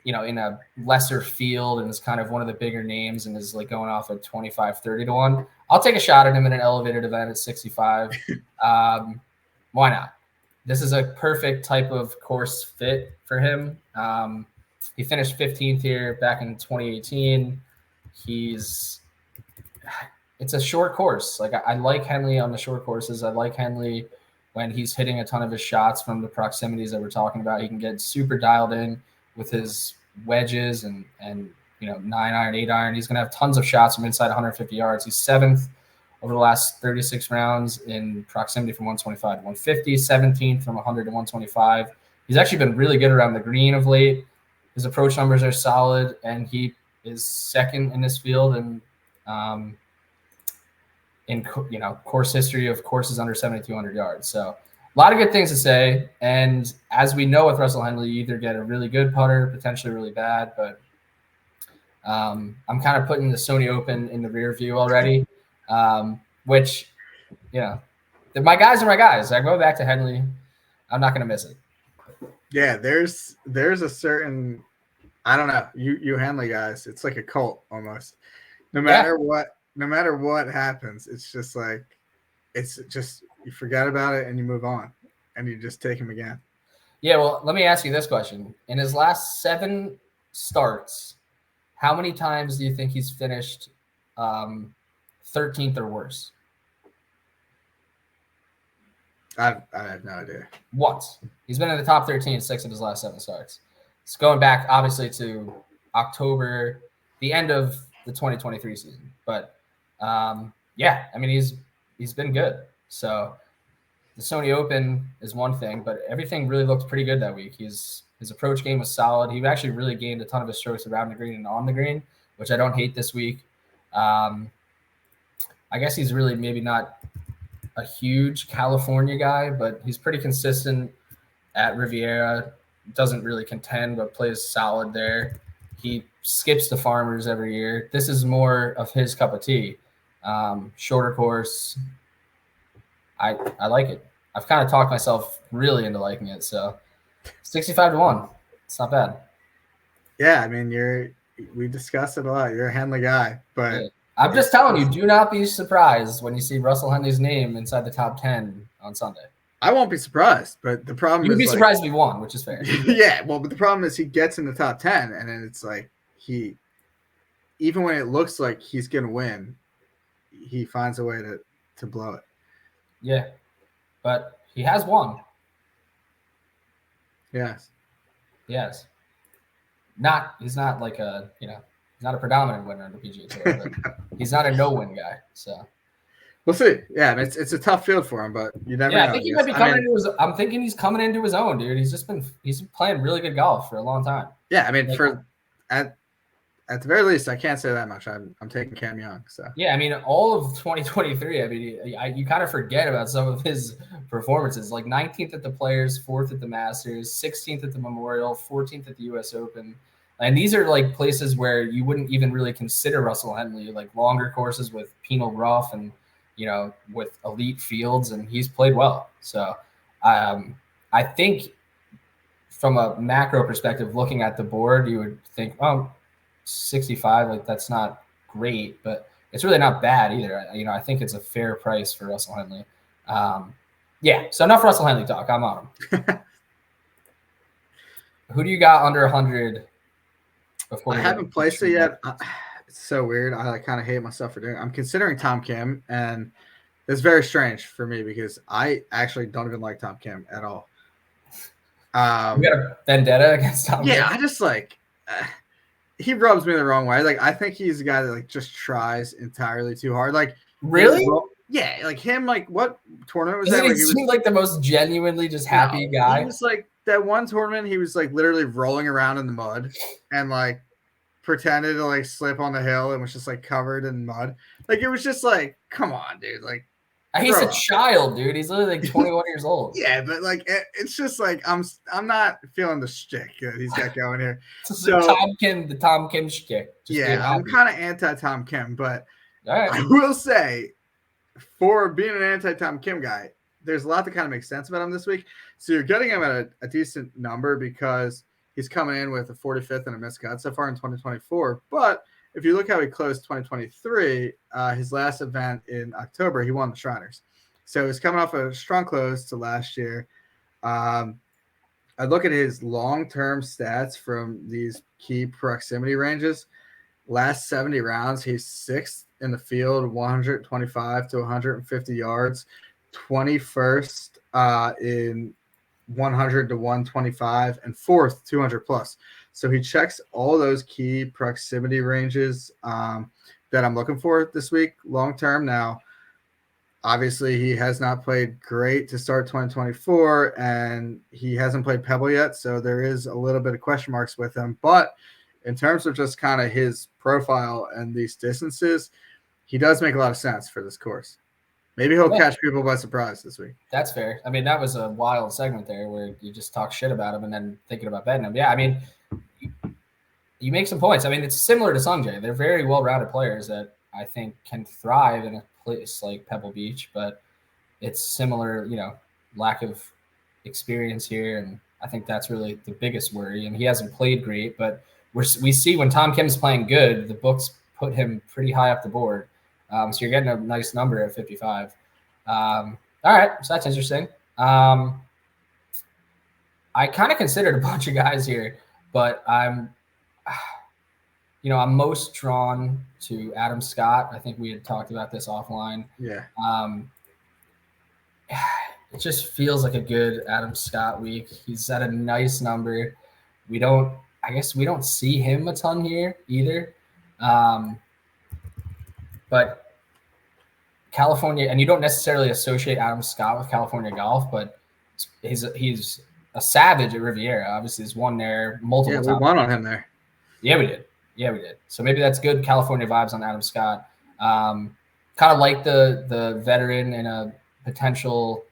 Speaker 1: in a lesser field and is kind of one of the bigger names and is like going off at 25, 30 to 1. I'll take a shot at him in an elevated event at 65. Why not? This is a perfect type of course fit for him. He finished 15th here back in 2018. It's a short course. Like I like Henley on the short courses. I like Henley when he's hitting a ton of his shots from the proximities that we're talking about. He can get super dialed in with his wedges and 9-iron, 8-iron. He's going to have tons of shots from inside 150 yards. He's 7th over the last 36 rounds in proximity from 125 to 150, 17th from 100 to 125. He's actually been really good around the green of late. His approach numbers are solid, and he is second in this field and in course history of courses under 7,200 yards. So a lot of good things to say. And as we know with Russell Henley, you either get a really good putter, potentially really bad. But I'm kind of putting the Sony Open in the rear view already, which, my guys are my guys. I go back to Henley. I'm not going to miss it.
Speaker 2: Yeah, there's a certain, I don't know, you Henley guys, it's like a cult almost. No matter what happens, it's just like it's just you forget about it and you move on, and you just take him again.
Speaker 1: Yeah, well, let me ask you this question. In his last 7 starts, how many times do you think he's finished 13th or worse?
Speaker 2: I have no idea.
Speaker 1: Once. He's been in the top 13 6 of his last 7 starts. It's going back, obviously, to October, the end of the 2023 season. But, yeah, I mean, he's been good. So the Sony Open is one thing, but everything really looked pretty good that week. His approach game was solid. He actually really gained a ton of his strokes around the green and on the green, which I don't hate this week. I guess he's really maybe not a huge California guy, but he's pretty consistent at Riviera. Doesn't really contend, but plays solid there. He skips the Farmers every year. This is more of his cup of tea. Shorter course. I like it. I've kind of talked myself really into liking it. So 65-1. It's not bad.
Speaker 2: Yeah, I mean, we discussed it a lot. You're a Henley guy, but
Speaker 1: yeah. I'm just telling you, do not be surprised when you see Russell Henley's name inside the top 10 on Sunday.
Speaker 2: I won't be surprised, but the problem is
Speaker 1: you'd be surprised if he won, which is fair.
Speaker 2: Yeah, well, but the problem is he gets in the top 10, and then it's like even when it looks like he's gonna win, he finds a way to blow it.
Speaker 1: Yeah, but he has won.
Speaker 2: Yes.
Speaker 1: Yes. He's not like he's not a predominant winner in the PGA Tour, but he's not a no-win guy. So
Speaker 2: we'll see. Yeah, it's a tough field for him, but you never know.
Speaker 1: I think he might be coming into his. I'm thinking he's coming into his own, dude. He's been playing really good golf for a long time.
Speaker 2: Yeah, I mean, at the very least, I can't say that much. I'm taking Cam Young. So
Speaker 1: yeah, I mean, all of 2023. I mean, you kind of forget about some of his performances, like 19th at the Players, 4th at the Masters, 16th at the Memorial, 14th at the U.S. Open. And these are like places where you wouldn't even really consider Russell Henley, like longer courses with penal rough and, with elite fields, and he's played well. So I think from a macro perspective, looking at the board, you would think, 65, like that's not great, but it's really not bad either. I think it's a fair price for Russell Henley. Yeah, so enough Russell Henley talk. I'm on him. Who do you got under 100?
Speaker 2: I haven't placed it yet. It's so weird. I kind of hate myself for doing it. I'm considering Tom Kim, and it's very strange for me because I actually don't even like Tom Kim at all.
Speaker 1: You got a vendetta against Tom Kim?
Speaker 2: Yeah, I just he rubs me the wrong way. Like, I think he's a guy that just tries entirely too hard. Like,
Speaker 1: really?
Speaker 2: Yeah, like him. Like, what tournament was
Speaker 1: that?
Speaker 2: He
Speaker 1: seemed like the most genuinely just happy guy.
Speaker 2: He was like that one tournament. He was like literally rolling around in the mud and like pretended to like slip on the hill and was just like covered in mud. Like, it was just like, come on, dude. Like,
Speaker 1: he's a child, dude. He's literally like 21 years old.
Speaker 2: Yeah, but like it's just like I'm not feeling the shtick that he's got going here.
Speaker 1: So the Tom Kim shtick.
Speaker 2: I'm kind of anti Tom Kim, but
Speaker 1: right.
Speaker 2: I will say, for being an anti Tom Kim guy, there's a lot that kind of makes sense about him this week. So you're getting him at a decent number because he's coming in with a 45th and a missed cut so far in 2024. But if you look how he closed 2023, his last event in October, he won the Shriners. So he's coming off a strong close to last year. I look at his long-term stats from these key proximity ranges. Last 70 rounds, he's 6th in the field, 125 to 150 yards, 21st in 100 to 125, and 4th, 200 plus. So he checks all those key proximity ranges that I'm looking for this week long term. Now, obviously, he has not played great to start 2024, and he hasn't played Pebble yet, so there is a little bit of question marks with him. But in terms of just kind of his profile and these distances, he does make a lot of sense for this course. Maybe he'll catch people by surprise this week.
Speaker 1: That's fair. I mean, that was a wild segment there where you just talk shit about him and then thinking about betting him. Yeah, I mean, you make some points. I mean, it's similar to Sungjae. They're very well-rounded players that I think can thrive in a place like Pebble Beach, but it's similar, lack of experience here, and I think that's really the biggest worry. And he hasn't played great, but we see when Tom Kim's playing good, the books put him pretty high up the board. So you're getting a nice number at 55. All right, so that's interesting. I kind of considered a bunch of guys here, but I'm most drawn to Adam Scott. I think we had talked about this offline.
Speaker 2: Yeah.
Speaker 1: It just feels like a good Adam Scott week. He's at a nice number. I guess we don't see him a ton here either. But California, and you don't necessarily associate Adam Scott with California golf, but he's a savage at Riviera. Obviously, he's won there multiple times.
Speaker 2: Yeah, we won on him there.
Speaker 1: Yeah, we did. So maybe that's good California vibes on Adam Scott. Kind of like the veteran in a potential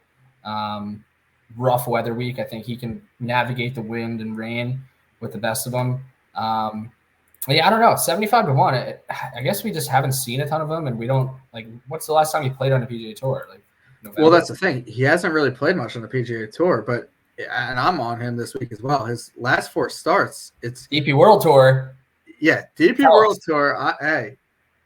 Speaker 1: rough weather week. I think he can navigate the wind and rain with the best of them. Yeah, I don't know. 75-1. I guess we just haven't seen a ton of them, and we don't like. What's the last time he played on the PGA Tour? Like, November?
Speaker 2: Well, that's the thing. He hasn't really played much on the PGA Tour, and I'm on him this week as well. His last 4 starts, it's
Speaker 1: DP World Tour.
Speaker 2: Yeah, DP World Tour.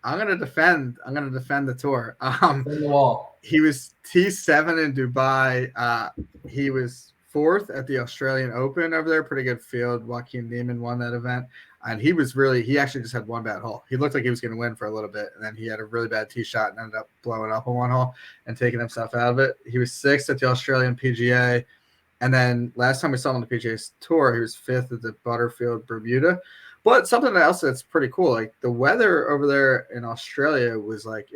Speaker 2: I'm gonna defend the tour.
Speaker 1: In the wall.
Speaker 2: He was T7 in Dubai. He was 4th at the Australian Open over there. Pretty good field. Joaquin Neiman won that event. And he actually just had one bad hole. He looked like he was going to win for a little bit. And then he had a really bad tee shot and ended up blowing up on one hole and taking himself out of it. He was 6th at the Australian PGA. And then last time we saw him on the PGA Tour, he was 5th at the Butterfield Bermuda. But something else that's pretty cool, like the weather over there in Australia was like,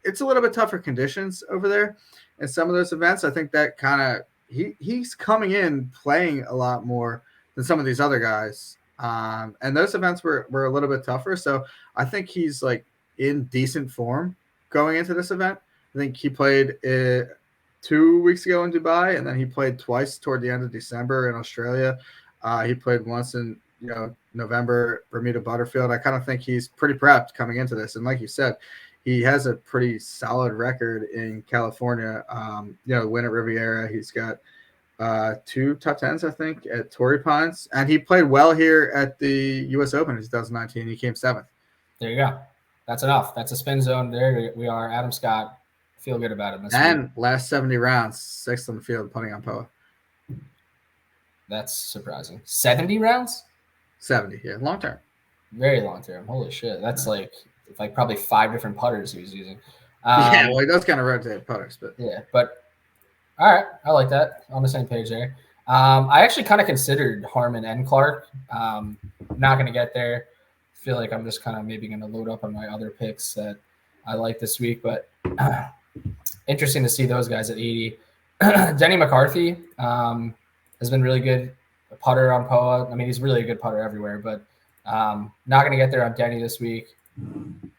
Speaker 2: it's a little bit tougher conditions over there in some of those events. I think that kind of, he's coming in playing a lot more than some of these other guys. And those events were a little bit tougher. So I think he's like in decent form going into this event. I think he played 2 weeks ago in Dubai, and then he played twice toward the end of December in Australia. He played once in November, Bermuda Butterfield. I kind of think he's pretty prepped coming into this. And like you said, he has a pretty solid record in California. Win at Riviera. He's got 2 top 10s, I think, at Torrey Pines, and he played well here at the U.S. Open in 2019. He came 7th.
Speaker 1: There you go. That's enough. That's a spin zone. There we are. Adam Scott. Feel good about it.
Speaker 2: And last 70 rounds, 6th on the field, putting on POA.
Speaker 1: That's surprising. 70 rounds?
Speaker 2: 70, yeah, long term.
Speaker 1: Very long term. Holy shit. That's like probably 5 different putters he was using.
Speaker 2: Yeah, well, he does kind of rotate putters, but
Speaker 1: yeah, but. All right, I like that. On the same page there. I actually kind of considered Harman and Clark. Not going to get there. Feel like I'm just kind of maybe going to load up on my other picks that I like this week. But interesting to see those guys at 80. Denny McCarthy has been really good. A putter on POA. I mean, he's really a good putter everywhere. But not going to get there on Denny this week. And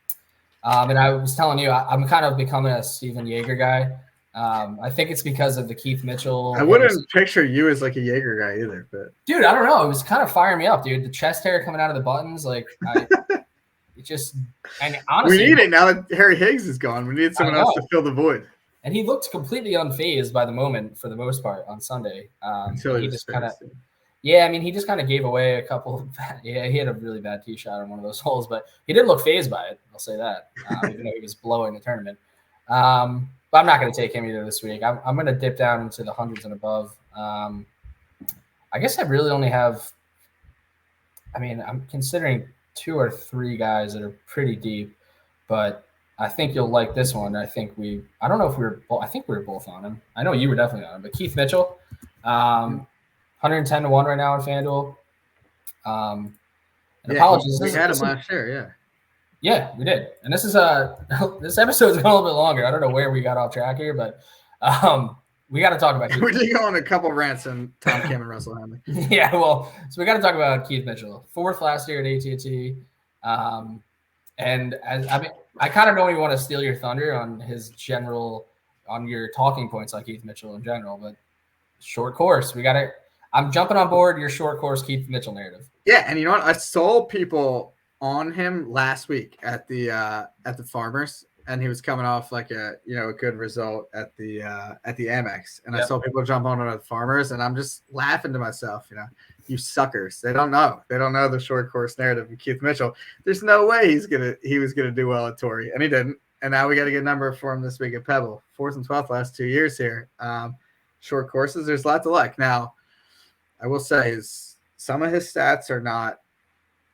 Speaker 1: I was telling you, I'm kind of becoming a Steven Yeager guy. I think it's because of the Keith Mitchell.
Speaker 2: I wouldn't picture you as like a Jaeger guy either, but
Speaker 1: dude, I don't know. It was kind of firing me up, dude. The chest hair coming out of the buttons, like it just. And honestly,
Speaker 2: we need it now that Harry Higgs is gone. We need someone else to fill the void.
Speaker 1: And he looked completely unfazed by the moment for the most part on Sunday.
Speaker 2: Until he just kind of.
Speaker 1: Yeah, I mean, he just kind of gave away a couple. Yeah, he had a really bad tee shot on one of those holes, but he didn't look fazed by it. I'll say that, even though he was blowing the tournament. But I'm not going to take him either this week. I'm going to dip down into the hundreds and above. I guess I really only have – I mean, I'm considering 2 or 3 guys that are pretty deep, but I think you'll like this one. I think I don't know if we were – I think we were both on him. I know you were definitely on him, but Keith Mitchell, 110-1 right now on FanDuel. Apologies.
Speaker 2: We had him last year, yeah.
Speaker 1: Yeah, we did. And this is this episode's going a little bit longer. I don't know where we got off track here, but we got to talk about Keith.
Speaker 2: We did go on a couple rants and Tom Kim and Russell Henley.
Speaker 1: Yeah, well, so we got to talk about Keith Mitchell. 4th last year at AT&T. And I kind of don't even want to steal your thunder on your talking points on Keith Mitchell in general, but short course. I'm jumping on board your short course Keith Mitchell narrative.
Speaker 2: Yeah, and you know what? I saw people on him last week at the Farmers, and he was coming off like a good result at the Amex, and I saw people jump on at the Farmers, and I'm just laughing to myself, you suckers. They don't know the short course narrative of Keith Mitchell. There's no way he was gonna do well at Torrey, and he didn't. And now we got a good number for him this week at Pebble. 4th and 12th last 2 years here. Short courses, there's lots of luck. Now, I will say some of his stats are not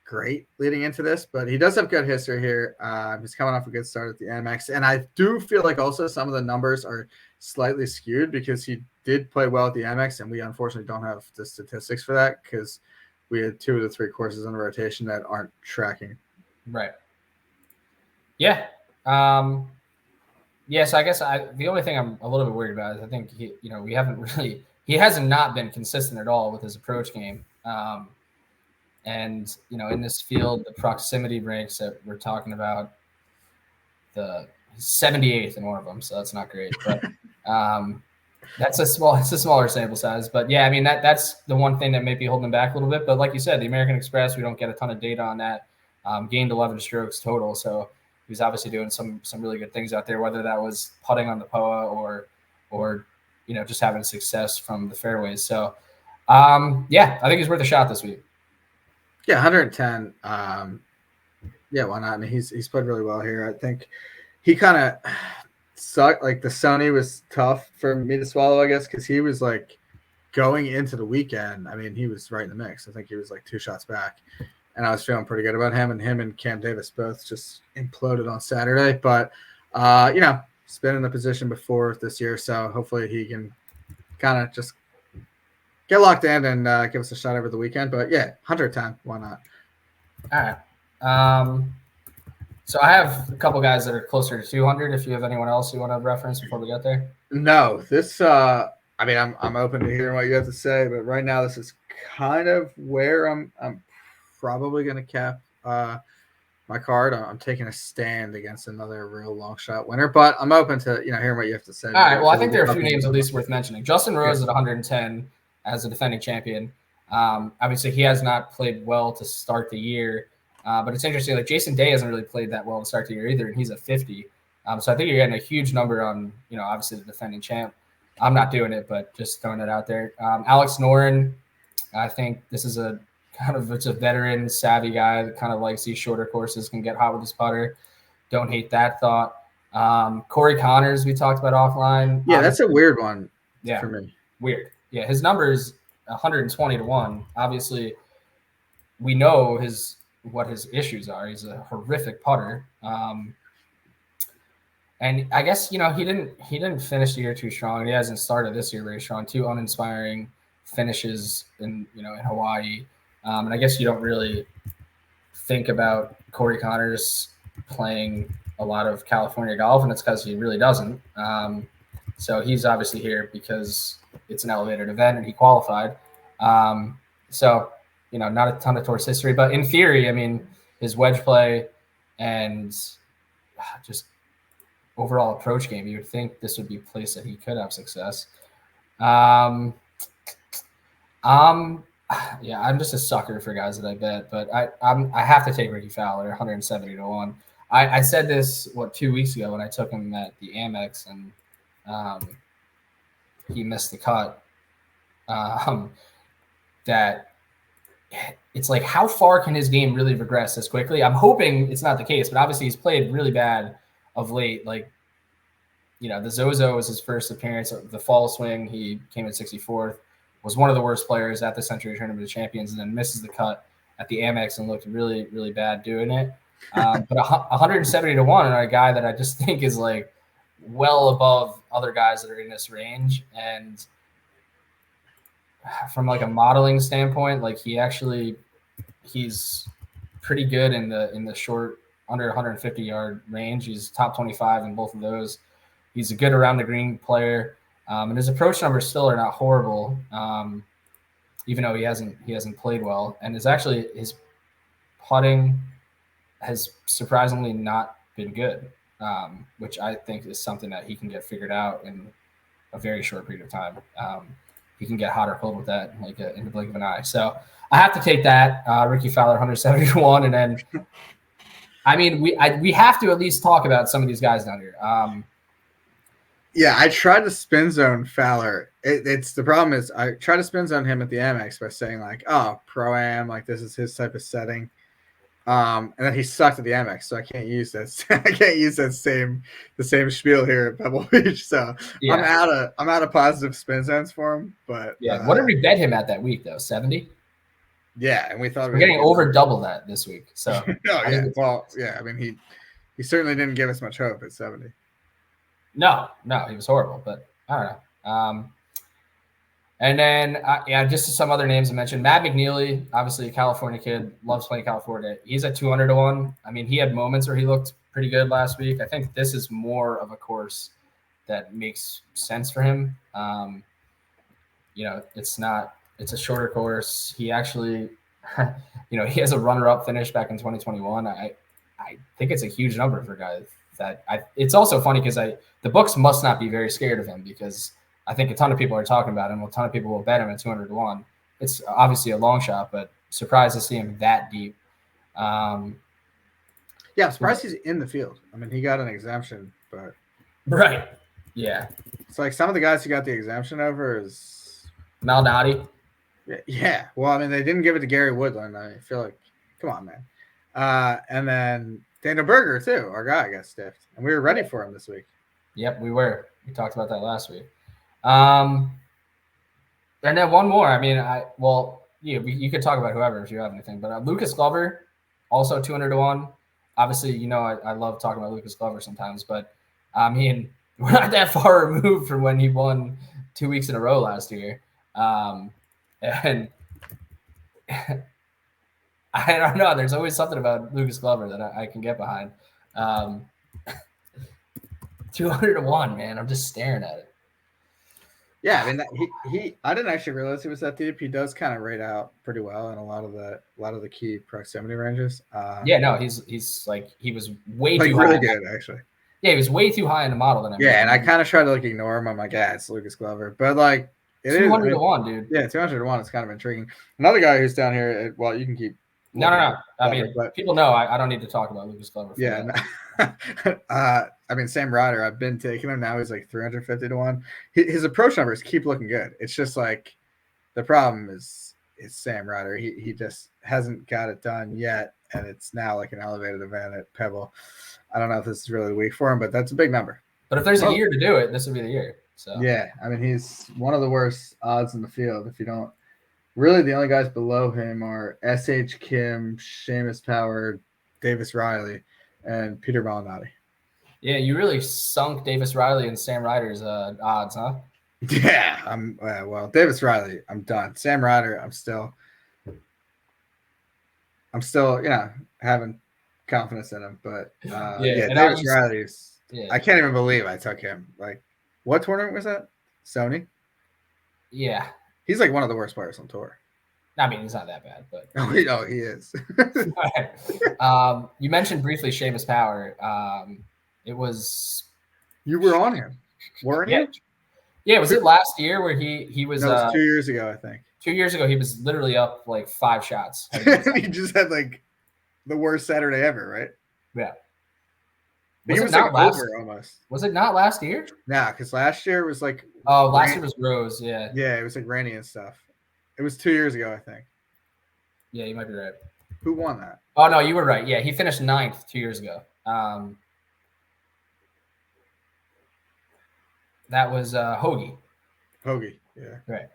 Speaker 2: great leading into this, but he does have good history here. He's coming off a good start at the Amex. And I do feel like also some of the numbers are slightly skewed because he did play well at the Amex, and we unfortunately don't have the statistics for that because we had 2 of the 3 courses in rotation that aren't tracking.
Speaker 1: Right. Yeah. Yeah, so I guess the only thing I'm a little bit worried about is I think he hasn't not been consistent at all with his approach game. And in this field, the proximity breaks that we're talking about, the 78th in one of them, so that's not great. But it's a smaller sample size. But yeah, I mean that's the one thing that may be holding him back a little bit. But like you said, the American Express, we don't get a ton of data on that. Gained 11 strokes total, so he was obviously doing some really good things out there, whether that was putting on the POA or just having success from the fairways. So yeah, I think he's worth a shot this week.
Speaker 2: Yeah, 110. Yeah, why not? I mean, he's played really well here. I think he kind of sucked. Like the Sony was tough for me to swallow, I guess, because he was like going into the weekend. I mean, he was right in the mix. I think he was like 2 shots back, and I was feeling pretty good about him. And him and Cam Davis both just imploded on Saturday. But he's been in the position before this year, so hopefully he can kind of just get locked in and give us a shot over the weekend. But yeah, 110, why not?
Speaker 1: All right. So I have a couple guys that are closer to 200. If you have anyone else you want to reference before we get there.
Speaker 2: No, this. I mean, I'm open to hearing what you have to say, but right now this is kind of where I'm probably going to cap my card. I'm taking a stand against another real long shot winner, but I'm open to hearing what you have to say.
Speaker 1: All right. Well, I think there are a few names at least worth mentioning. Justin Rose at 110 as a defending champion. Obviously, he has not played well to start the year, but it's interesting. Like Jason Day hasn't really played that well to start the year either, and he's at 50. So I think you're getting a huge number on obviously the defending champ. I'm not doing it, but just throwing it out there. Alex Noren, I think this is it's a veteran, savvy guy that kind of likes these shorter courses, can get hot with his putter. Don't hate that thought. Corey Connors, we talked about offline.
Speaker 2: Yeah, that's a weird one for me.
Speaker 1: Weird. Yeah, his number is 120 to 1. Obviously, we know what his issues are. He's a horrific putter. And I guess, he didn't finish the year too strong. He hasn't started this year very strong. 2 uninspiring finishes in Hawaii. And I guess you don't really think about Corey Connors playing a lot of California golf, and it's because he really doesn't. So he's obviously here because it's an elevated event and he qualified. So, not a ton of tourist history, but in theory, I mean, his wedge play and just overall approach game, you would think this would be a place that he could have success. Yeah, I'm just a sucker for guys that I bet, but I have to take Ricky Fowler, 170 to 1. I said this 2 weeks ago when I took him at the Amex and he missed the cut. That it's like, how far can his game really regress this quickly? I'm hoping it's not the case, but obviously he's played really bad of late. Like, the Zozo was his first appearance. The fall swing, he came in 64th. Was one of the worst players at the Century Tournament of Champions, and then misses the cut at the Amex and looked really, really bad doing it. But 170 to 1 on a guy that I just think is like well above other guys that are in this range. And from like a modeling standpoint, like he's pretty good in the short under 150 yard range. He's top 25 in both of those. He's a good around the green player. And his approach numbers still are not horrible, even though he hasn't played well. And his putting has surprisingly not been good, which I think is something that he can get figured out in a very short period of time. He can get hot or cold with that, like in the blink of an eye. So I have to take that Ricky Fowler 170 to 1, and then I mean we have to at least talk about some of these guys down here.
Speaker 2: Yeah, I tried to spin zone Fowler. It's the problem is I tried to spin zone him at the Amex by saying like, oh, pro-am, like this is his type of setting. And then he sucked at the Amex, so I can't use that. I can't use the same spiel here at Pebble Beach. So I'm out of positive spin zones for him. But
Speaker 1: what did we bet him at that week though? 70.
Speaker 2: Yeah, and we thought
Speaker 1: We're getting over double that this week. So
Speaker 2: I mean he certainly didn't give us much hope at 70.
Speaker 1: No, he was horrible. But I don't know. And then, just some other names I mentioned. Matt McNeely, obviously a California kid, loves playing California. He's at 200 to 1. I mean, he had moments where he looked pretty good last week. I think this is more of a course that makes sense for him. It's a shorter course. He actually, he has a runner-up finish back in 2021. I think it's a huge number for guys. It's also funny because the books must not be very scared of him because I think a ton of people are talking about him. A ton of people will bet him at 200 to 1. It's obviously a long shot, but surprised to see him that deep.
Speaker 2: I'm surprised he's in the field. I mean, he got an exemption, but
Speaker 1: right. Yeah.
Speaker 2: It's like some of the guys who got the exemption over is
Speaker 1: Malnati.
Speaker 2: Yeah. Well, I mean, they didn't give it to Gary Woodland. I feel like, come on, man. And then Daniel Berger, too, our guy, got stiffed. And we were ready for him this week.
Speaker 1: Yep, we were. We talked about that last week. And then one more. I mean, you could talk about whoever if you have anything. But Lucas Glover, also 200 to 1. Obviously, I love talking about Lucas Glover sometimes. But, I mean, we're not that far removed from when he won 2 weeks in a row last year. And I don't know. There's always something about Lucas Glover that I can get behind. 200 to 1, man. I'm just staring at it.
Speaker 2: Yeah, I mean, I didn't actually realize he was that deep. He does kind of rate out pretty well in a lot of the key proximity ranges.
Speaker 1: He's like he was way too
Speaker 2: really
Speaker 1: high.
Speaker 2: Good actually.
Speaker 1: Yeah, he was way too high in the model.
Speaker 2: And I kind of tried to ignore him. I'm like, it's Lucas Glover, but like
Speaker 1: 200 to 1, dude.
Speaker 2: Yeah, 200 to 1 is kind of intriguing. Another guy who's down here. Well, you can keep.
Speaker 1: No. I mean, people know I don't need to talk about Lucas Glover.
Speaker 2: I mean, Sam Ryder, I've been taking him. Now he's like 350 to 1. His approach numbers keep looking good. It's just like the problem is Sam Ryder. He just hasn't got it done yet, and it's now like an elevated event at Pebble. I don't know if this is really the week for him, but that's a big number.
Speaker 1: But if there's a year to do it, this would be the year. So
Speaker 2: yeah, I mean, he's one of the worst odds in the field. If you don't, really, the only guys below him are S.H. Kim, Seamus Power, Davis Riley, and Peter Malnati.
Speaker 3: Yeah, you really sunk Davis Riley and Sam Ryder's odds, huh?
Speaker 2: Yeah, well, Davis Riley, I'm done. Sam Ryder, I'm still, having confidence in him. But Davis Riley's. Yeah. I can't even believe I took him. Like, what tournament was that? Sony.
Speaker 3: Yeah,
Speaker 2: he's like one of the worst players on tour.
Speaker 3: I mean, he's not that bad, but
Speaker 2: he is.
Speaker 3: You mentioned briefly Seamus Power. It was
Speaker 2: you were on him, weren't you?
Speaker 3: Yeah, was it last year where he was?
Speaker 2: No, it was 2 years ago, I think.
Speaker 3: 2 years ago, he was literally up like 5 shots.
Speaker 2: He just had like the worst Saturday ever, right?
Speaker 3: Yeah.
Speaker 2: He was like over almost.
Speaker 3: Was it not last year?
Speaker 2: Nah, because last year was like.
Speaker 3: Oh, last year was Rose, yeah.
Speaker 2: Yeah, it was like rainy and stuff. It was 2 years ago, I think.
Speaker 3: Yeah, you might be right.
Speaker 2: Who won that?
Speaker 3: Oh, no, you were right. Yeah, he finished 9th 2 years ago. That was Hoagie.
Speaker 2: Hoagie, yeah.
Speaker 3: Right.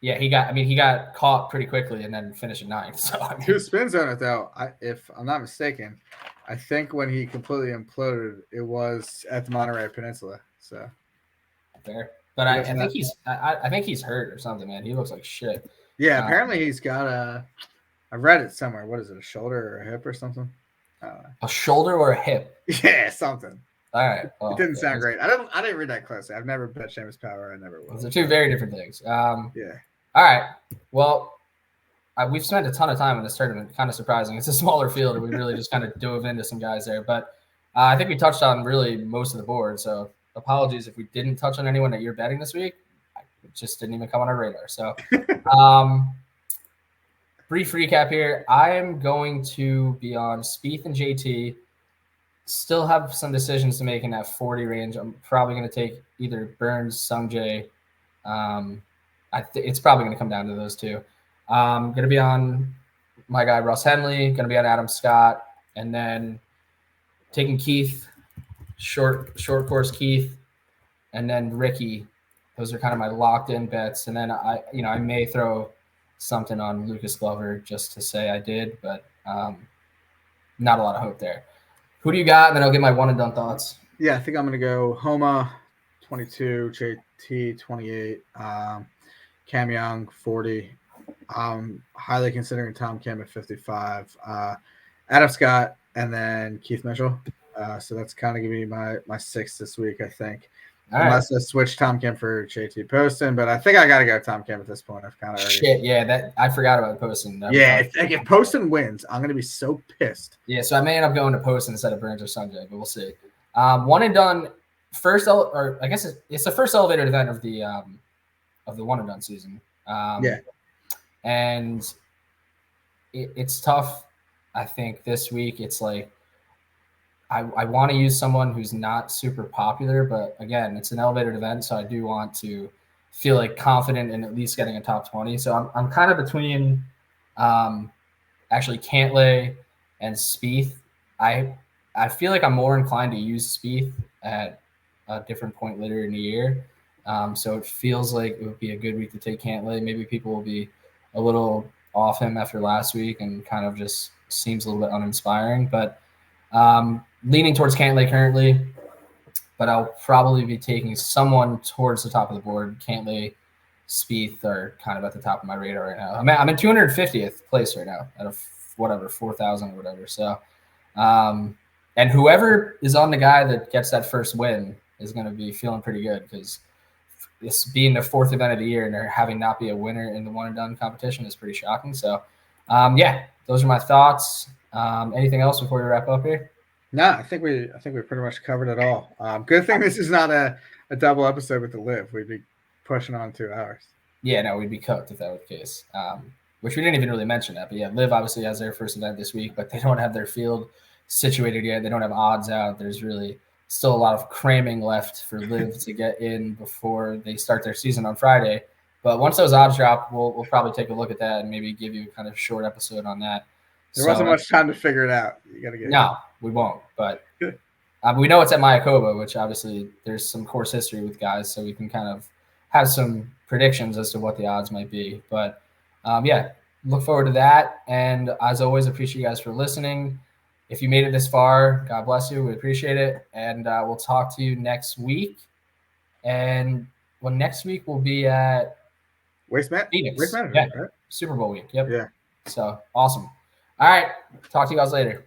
Speaker 3: Yeah, he got caught pretty quickly and then finished in 9th. So
Speaker 2: Two spins on it though. If I'm not mistaken, I think when he completely imploded, it was at the Monterey Peninsula. So
Speaker 3: fair, but I think he's hurt or something, man. He looks like shit.
Speaker 2: Yeah, apparently he's got I read it somewhere. What is it? A shoulder or a hip or something?
Speaker 3: A shoulder or a hip?
Speaker 2: Yeah, something.
Speaker 3: All right. Well,
Speaker 2: it didn't sound great. I didn't read that closely. I've never bet Seamus Power. I never will.
Speaker 3: Those are two very different things.
Speaker 2: Yeah.
Speaker 3: All right. Well, we've spent a ton of time in this tournament. Kind of surprising. It's a smaller field, and we really just kind of dove into some guys there. But I think we touched on really most of the board. So apologies if we didn't touch on anyone that you're betting this week. It just didn't even come on our radar. So brief recap here. I am going to be on Spieth and JT. Still have some decisions to make in that 40 range. I'm probably going to take either Burns, Sungjae. It's probably going to come down to those two. I'm going to be on my guy Russ Henley, going to be on Adam Scott, and then taking Keith, short course Keith, and then Ricky. Those are kind of my locked in bets. And then I may throw something on Lucas Glover just to say I did, but not a lot of hope there. Who do you got? And then I'll get my one and done thoughts.
Speaker 2: Yeah, I think I'm going to go Homa 22, JT 28, Cam Young 40. Highly considering Tom Kim at 55, Adam Scott, and then Keith Mitchell. So that's kind of giving me my 6 this week, I think. Unless I switch Tom Kim for JT Poston, but I think I got to go Tom Kim at this point. I've kind of
Speaker 3: that I forgot about Poston.
Speaker 2: If Poston wins, I'm going to be so pissed.
Speaker 3: Yeah, so I may end up going to Poston instead of Burns or Sanjay, but we'll see. One and done, first, or I guess it's the first elevated event of the one and done season. And it's tough. I think this week it's like I want to use someone who's not super popular, but again, it's an elevated event, so I do want to feel like confident in at least getting a top 20. So I'm kind of between actually Cantlay and Spieth. I feel like I'm more inclined to use Spieth at a different point later in the year. So it feels like it would be a good week to take Cantlay. Maybe people will be a little off him after last week and kind of just seems a little bit uninspiring, but leaning towards Cantlay currently, but I'll probably be taking someone towards the top of the board. Cantlay, Spieth are kind of at the top of my radar right now. I'm in 250th place right now out of 4,000 or whatever. So, and whoever is on the guy that gets that first win is going to be feeling pretty good because this being the 4th event of the year and there having not be a winner in the one and done competition is pretty shocking. So, those are my thoughts. Anything else before we wrap up here?
Speaker 2: No, I think we pretty much covered it all. Good thing this is not a double episode with the Live. We'd be pushing on 2 hours.
Speaker 3: Yeah, no, we'd be cooked if that were the case. Which we didn't even really mention that. But yeah, Live obviously has their first event this week, but they don't have their field situated yet. They don't have odds out. There's really still a lot of cramming left for Live to get in before they start their season on Friday. But once those odds drop, we'll probably take a look at that and maybe give you kind of a short episode on that.
Speaker 2: There wasn't much time to figure it out. You got to get
Speaker 3: we won't. But we know it's at Mayakoba, which obviously there's some course history with guys, so we can kind of have some predictions as to what the odds might be. But look forward to that. And as always, appreciate you guys for listening. If you made it this far, God bless you. We appreciate it. And we'll talk to you next week. And next week we'll be at
Speaker 2: Waste Management,
Speaker 3: right? Super Bowl week. Yep.
Speaker 2: Yeah.
Speaker 3: So awesome. All right. Talk to you guys later.